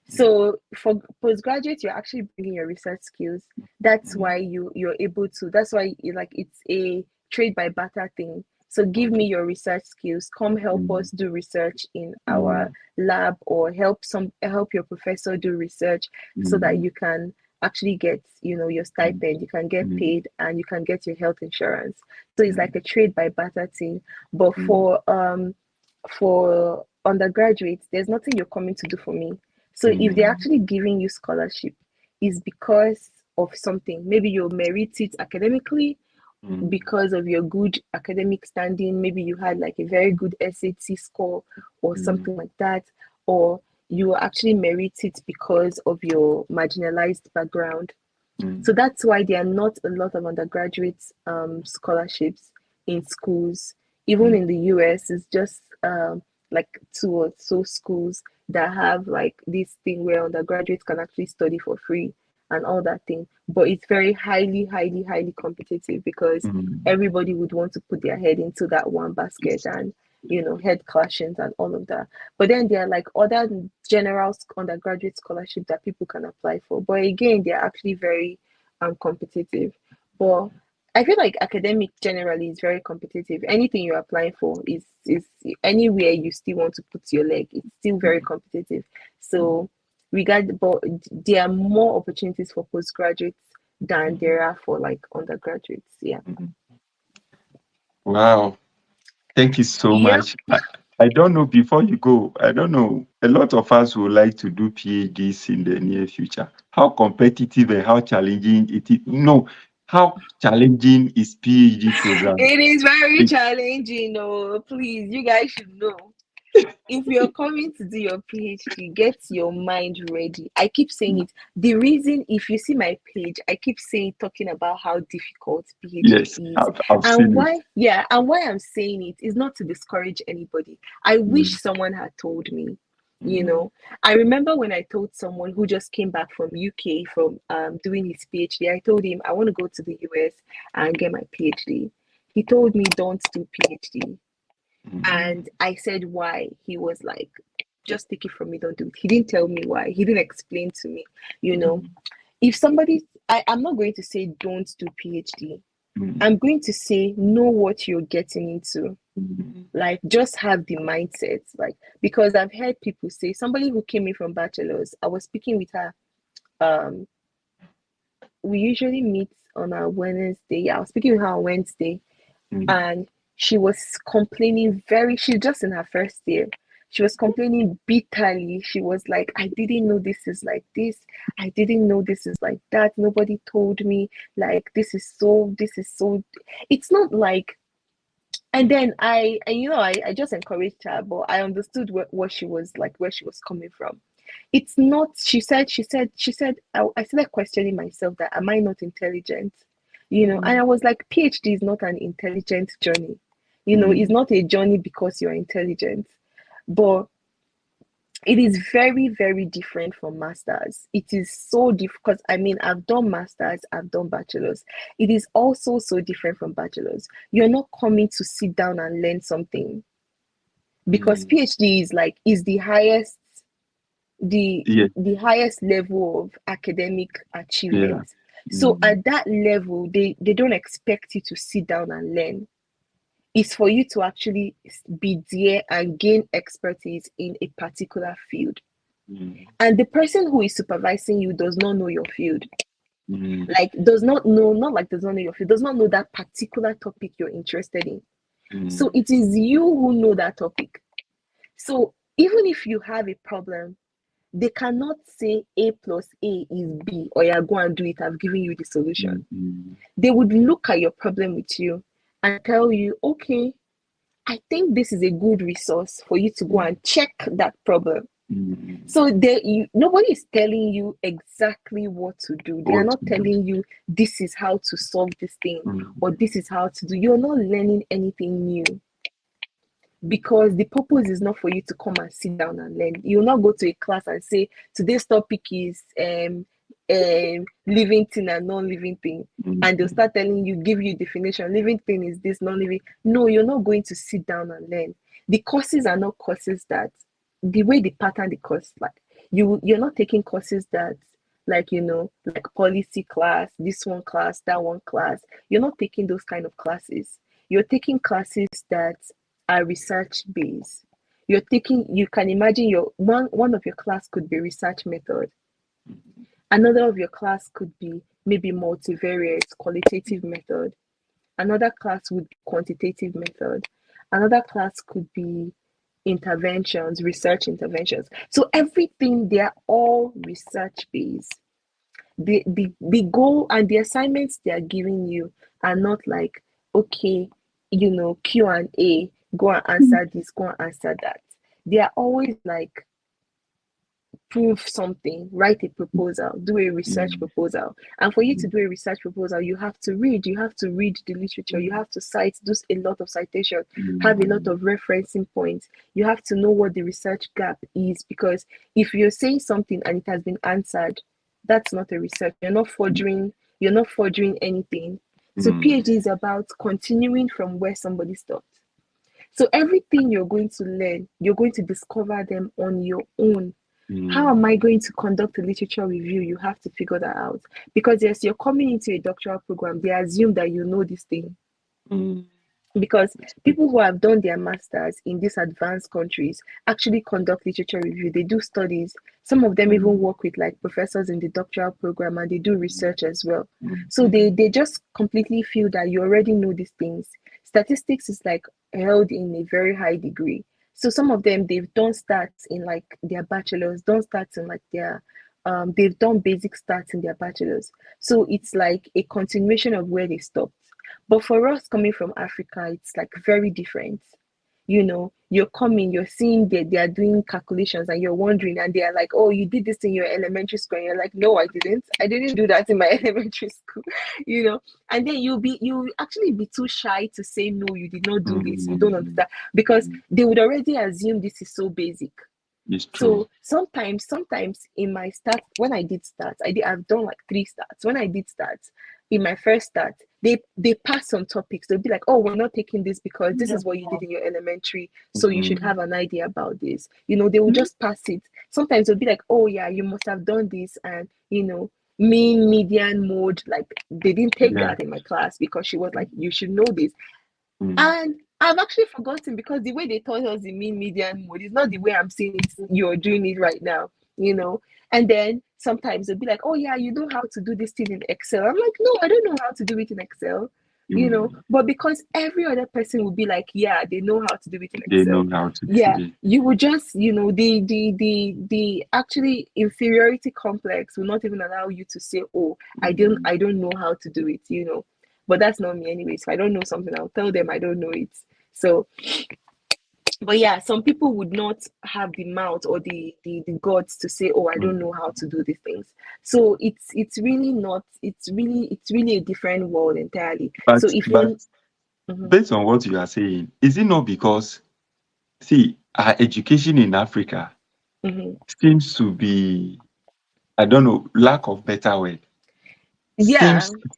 So for postgraduate, you're actually bringing your research skills. That's why you're able to. That's why it's a trade by barter thing. So give me your research skills. Come help us do research in our lab, or help your professor do research, so that you can actually get your stipend. You can get paid, and you can get your health insurance. So it's like a trade by barter thing. But for undergraduates, there's nothing you're coming to do for me. So if they're actually giving you scholarship, is because of something. Maybe you merit it academically because of your good academic standing. Maybe you had like a very good SAT score or something like that, or you actually merit it because of your marginalized background. So that's why there are not a lot of undergraduate scholarships in schools. Even in the US, it's just like 2 or so schools that have like this thing where undergraduates can actually study for free and all that thing. But it's very highly, highly, highly competitive, because everybody would want to put their head into that one basket, and head clashings and all of that. But then there are like other general undergraduate scholarships that people can apply for. But again, they're actually very competitive. But I feel like academic generally is very competitive. Anything you're applying for is anywhere you still want to put your leg, it's still very competitive. So but there are more opportunities for postgraduates than there are for like undergraduates. Yeah. Wow. Thank you so Yep. much. I don't know, before you go, I don't know, a lot of us would like to do PhDs in the near future. How competitive and how challenging it is? No, how challenging is PhD program? It is very challenging. No, please, you guys should know. If you're coming to do your PhD, get your mind ready. I keep saying it. The reason, if you see my page, I keep talking about how difficult PhD Yes, is. I've And seen why, it. yeah, and why I'm saying it is not to discourage anybody. I wish someone had told me. I remember when I told someone who just came back from UK from doing his PhD, I told him I want to go to the US and get my PhD. He told me, don't do PhD. And I said why. He was like, just take it from me, don't do it. He didn't tell me why. He didn't explain to me. If somebody, I'm not going to say don't do PhD. I'm going to say know what you're getting into. Like, just have the mindset. Like, because I've heard people say, somebody who came in from bachelor's, I was speaking with her. We usually meet on a Wednesday. Yeah, I was speaking with her on Wednesday, and she was complaining she's just in her first year. She was complaining bitterly. She was like, I didn't know this is like this. I didn't know this is like that. Nobody told me. Like, this is so, it's not like, and then I just encouraged her, but I understood what she was like, where she was coming from. It's not, she said, I started questioning myself that, am I not intelligent? And I was like, PhD is not an intelligent journey. It's not a journey because you're intelligent, but it is very, very different from masters. It is so different, because I've done masters, I've done bachelors. It is also so different from bachelors. You're not coming to sit down and learn something, because PhD is the highest, the highest level of academic achievement. So at that level, they don't expect you to sit down and learn. It's for you to actually be there and gain expertise in a particular field. And the person who is supervising you does not know your field. Like does not know, not like does not know your field, does not know that particular topic you're interested in. So it is you who know that topic. So even if you have a problem, they cannot say A plus A is B, or yeah, go and do it, I've given you the solution. They would look at your problem with you and tell you, okay, I think this is a good resource for you to go and check that problem. So nobody is telling you exactly what to do. They are not telling you this is how to solve this thing or this is how to do. You're not learning anything new, because the purpose is not for you to come and sit down and learn. You'll not go to a class and say today's topic is living thing and non-living thing, and they'll start telling you, give you definition, living thing is this, non-living. No, you're not going to sit down and learn. The courses are not courses that, the way they pattern the course, like you're not taking courses that, like, like policy class, this one class, that one class. You're not taking those kind of classes. You're taking classes that are research based. You can imagine your one of your class could be research method. Another of your class could be maybe multivariate, qualitative method. Another class would be quantitative method. Another class could be interventions, research interventions. So everything, they are all research based. The goal and the assignments they are giving you are not like, okay, Q&A, go and answer this, go and answer that. They are always like, prove something, write a proposal, do a research proposal. And for you to do a research proposal, you have to read the literature, you have to cite, do a lot of citation, have a lot of referencing points. You have to know what the research gap is, because if you're saying something and it has been answered, that's not a research. You're not forging anything. So PhD is about continuing from where somebody stopped. So everything you're going to learn, you're going to discover them on your own. How am I going to conduct a literature review? You have to figure that out. Because yes, you're coming into a doctoral program, they assume that you know this thing. Because people who have done their masters in these advanced countries actually conduct literature review. They do studies. Some of them even work with like professors in the doctoral program, and they do research as well. So they just completely feel that you already know these things. Statistics is like held in a very high degree. So some of them, they've done stats in like their bachelors, done stats in like their they've done basic stats in their bachelors. So it's like a continuation of where they stopped. But for us coming from Africa, it's like very different. You're coming, you're seeing that they are doing calculations and you're wondering, and they are like, oh, you did this in your elementary school. And you're like, no, I didn't do that in my elementary school, and then you actually be too shy to say, no, you did not do this. You don't understand, because they would already assume this is so basic. It's true. So sometimes in my stats, when I did stats, I've done like 3 stats. When I did stats, in my first stat, they pass some topics. They'll be like, oh, we're not taking this because this is what you did in your elementary, so you should have an idea about this. They will just pass it. Sometimes they'll be like, oh yeah, you must have done this, and mean, median, mode. Like they didn't take that in my class because she was like, you should know this. And I've actually forgotten, because the way they taught us the mean, median, mode is not the way I'm seeing it. You're doing it right now, And then sometimes they'll be like, oh yeah, you know how to do this thing in Excel. I'm like, no, I don't know how to do it in Excel, But because every other person will be like, yeah, they know how to do it in Excel. They know how to do it. You would just, the actually inferiority complex will not even allow you to say, oh, I don't know how to do it, But that's not me anyway. So I don't know something, I'll tell them I don't know it. So, but yeah, some people would not have the mouth or the guts to say, oh, I don't know how to do these things. So it's really a different world entirely. But, so if you based on what you are saying, is it not because, see, our education in Africa seems to be, I don't know, lack of better word.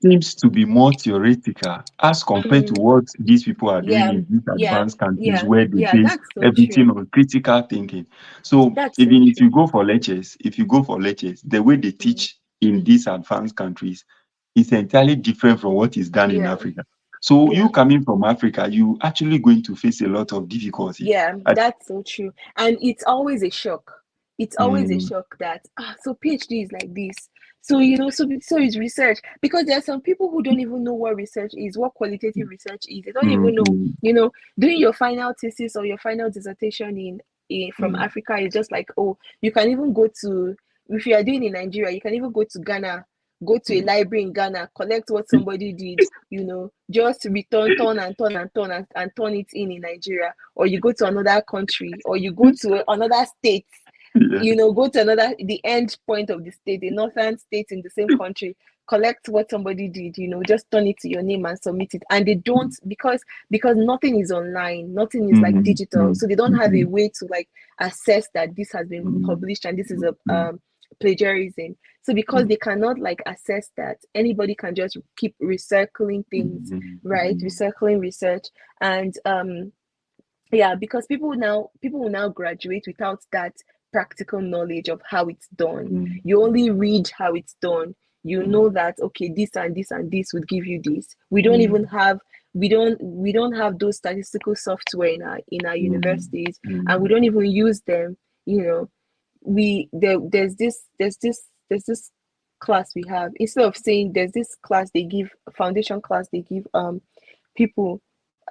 Seems to be more theoretical as compared to what these people are doing in these advanced countries where they base everything on critical thinking. So even if you go for lectures, the way they teach in these advanced countries is entirely different from what is done in Africa. So you coming from Africa, you actually going to face a lot of difficulty. Yeah, that's so true. And it's always a shock. It's always a shock that, so PhD is like this. So, so it's research, because there are some people who don't even know what research is, what qualitative research is. They don't even know, Mm, doing your final thesis or your final dissertation in from mm, Africa is just like, oh, you can even go to, if you are doing in Nigeria, you can even go to Ghana, go to a mm. library in Ghana, collect what somebody did, just return, turn and turn and turn and turn it in Nigeria, or you go to another country, or you go to another state, Yeah. go to the end point of the state, the northern state in the same country, collect what somebody did, just turn it to your name and submit it. And they don't, because nothing is online, nothing is like Mm, digital, mm, so they don't have a mm, way to like assess that this has been mm, published and this is a mm, plagiarism. So because mm, they cannot like assess that, anybody can just keep recycling things, mm, right? mm, Recycling research. And yeah, because people will now graduate without that practical knowledge of how it's done. mm, You only read how it's done. You mm, know that, okay, this and this and this would give you this. We don't mm, even have we don't have those statistical software in our mm, universities, and we mm, don't even use them. you know there's this class we have. Instead of saying, there's this class they give, foundation class they give people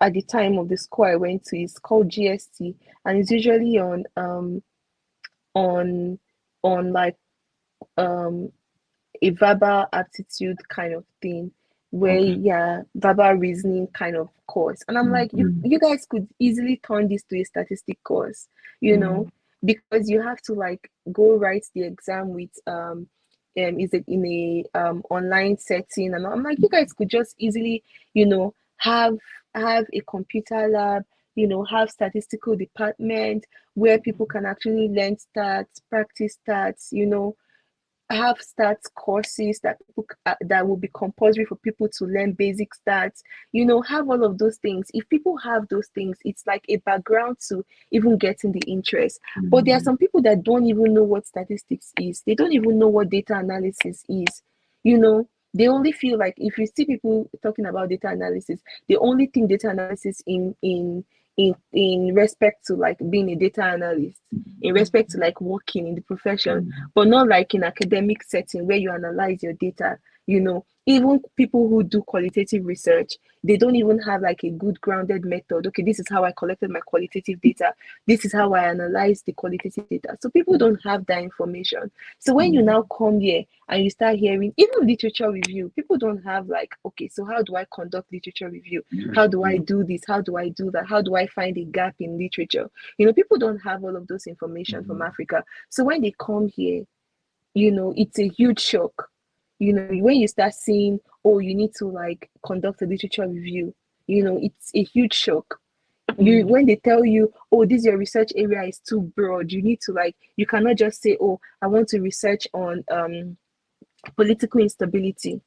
at the time of the school I went to. It's called GST, and it's usually on like um a verbal aptitude kind of thing, where, okay. yeah, verbal reasoning kind of course. And I'm Mm, like, you mm, you guys could easily turn this to a statistic course, you know, mm, because you have to like go write the exam with is it in a online setting. And I'm like, you guys could just easily, have a computer lab, have statistical department where people can actually learn stats, practice stats, have stats courses that will be compulsory for people to learn basic stats. Have all of those things. If people have those things, it's like a background to even getting the interest. But there are mm, some people that don't even know what statistics is. They don't even know what data analysis is. you know they only feel like, if you see people talking about data analysis, they only think data analysis in respect to like being a data analyst, in respect to like working in the profession, mm, but not like in academic setting where you analyze your data. Even people who do qualitative research, they don't even have like a good grounded method. Okay, this is how I collected my qualitative data, this is how I analyze the qualitative data. So people don't have that information. So when you mm. now come here and you start hearing even literature review, people don't have like, okay, so how do I conduct literature review? Yeah. How do I Mm, do this? How do I do that? How do I find a gap in literature? People don't have all of those information from mm, Africa. So when they come here, it's a huge shock. When you start seeing, oh, you need to like conduct a literature review, it's a huge shock. mm, When they tell you, oh, this your research area is too broad, you need to like, you cannot just say, oh, I want to research on political instability.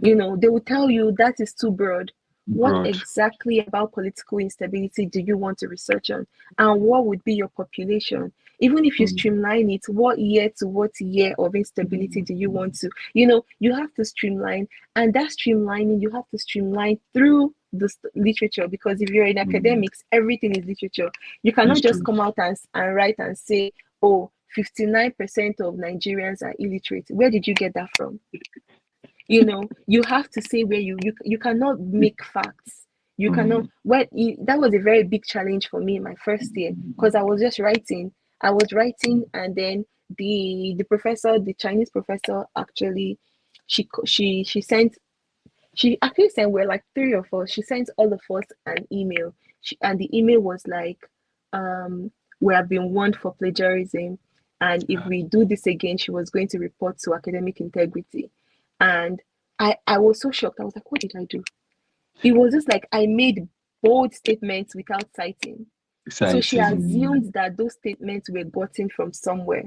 They will tell you that is too broad. What broad. exactly about political instability do you want to research on? And what would be your population? Even if you Mm, streamline it, what year to what year of instability mm, do you want to? You have to streamline, and that streamlining, you have to streamline through the literature, because if you're in mm. academics, everything is literature. You cannot It's just true. come out and write and say, oh, 59% of Nigerians are illiterate. Where did you get that from? You have to say where you cannot make facts. You cannot. Mm, That was a very big challenge for me in my first year, mm, because I was writing, and then the professor, the Chinese professor, actually, she actually sent, we're like three of us, she sent all of us an email. And the email was like, we have been warned for plagiarism, and if we do this again, she was going to report to academic integrity. And I was so shocked. I was like, what did I do? It was just like I made bold statements without citing. So she exciting. assumed that those statements were gotten from somewhere,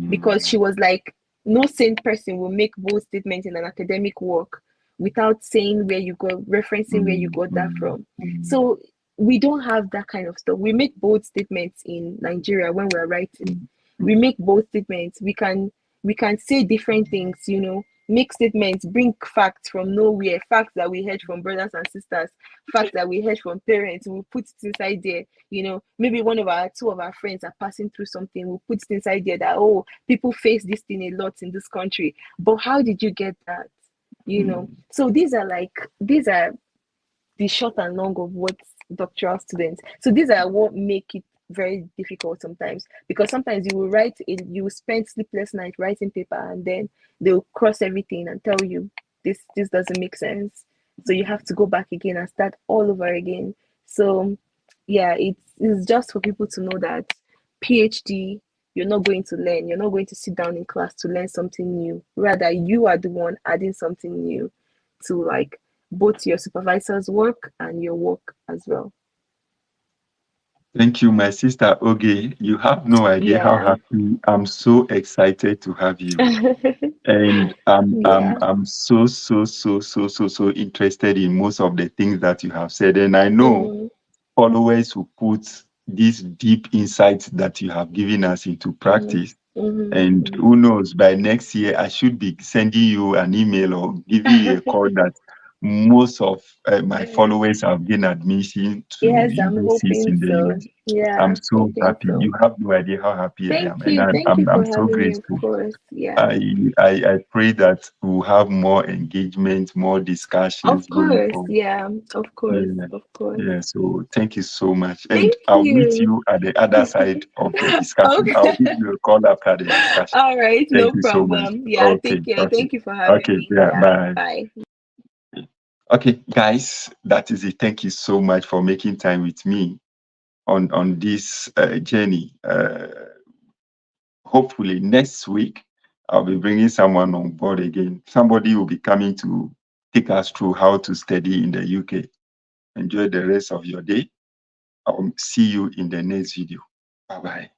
because she Mm, was like, no sane person will make bold statements in an academic work without saying where you got, referencing where you mm, got that mm, from. mm, So we don't have that kind of stuff. We make bold statements in Nigeria when we're writing. mm, We mm, make bold statements. We can say different things. make statements, bring facts from nowhere, facts that we heard from brothers and sisters, facts that we heard from parents. We'll put it inside there. Maybe two of our friends are passing through something. We'll put it inside there that, oh, people face this thing a lot in this country. But how did you get that? So these are the short and long of what doctoral students. So these are what make it very difficult sometimes, because sometimes you will spend sleepless night writing paper, and then they'll cross everything and tell you this doesn't make sense. So you have to go back again and start all over again. So yeah, it's just for people to know that PhD, you're not going to learn. You're not going to sit down in class to learn something new. Rather, you are the one adding something new to like both your supervisor's work and your work as well. Thank you, my sister Oge. You have no idea how Yeah. happy I'm so excited to have you. And I'm so interested in most of the things that you have said. And I know followers who put these deep insights that you have given us into practice. And who knows, by next year, I should be sending you an email or giving you a call that most of my followers have gained admission to universities in the US. Yeah, I'm so happy. So. You have no idea how happy I am. Thank you for I'm so having grateful. Me, of course. Yeah. I pray that we'll have more engagement, more discussions going forward. Yeah, of course. Yeah, so thank you so much. And I'll meet you at the other side of the discussion. Okay. I'll give you a call after the discussion. All right, Thank no you problem. so much. Yeah, take care. Okay. Thank you for having me. Yeah, bye. Bye. Okay, guys, that is it. Thank you so much for making time with me on this journey. Hopefully next week, I'll be bringing someone on board again. Somebody will be coming to take us through how to study in the UK. Enjoy the rest of your day. I'll see you in the next video. Bye-bye.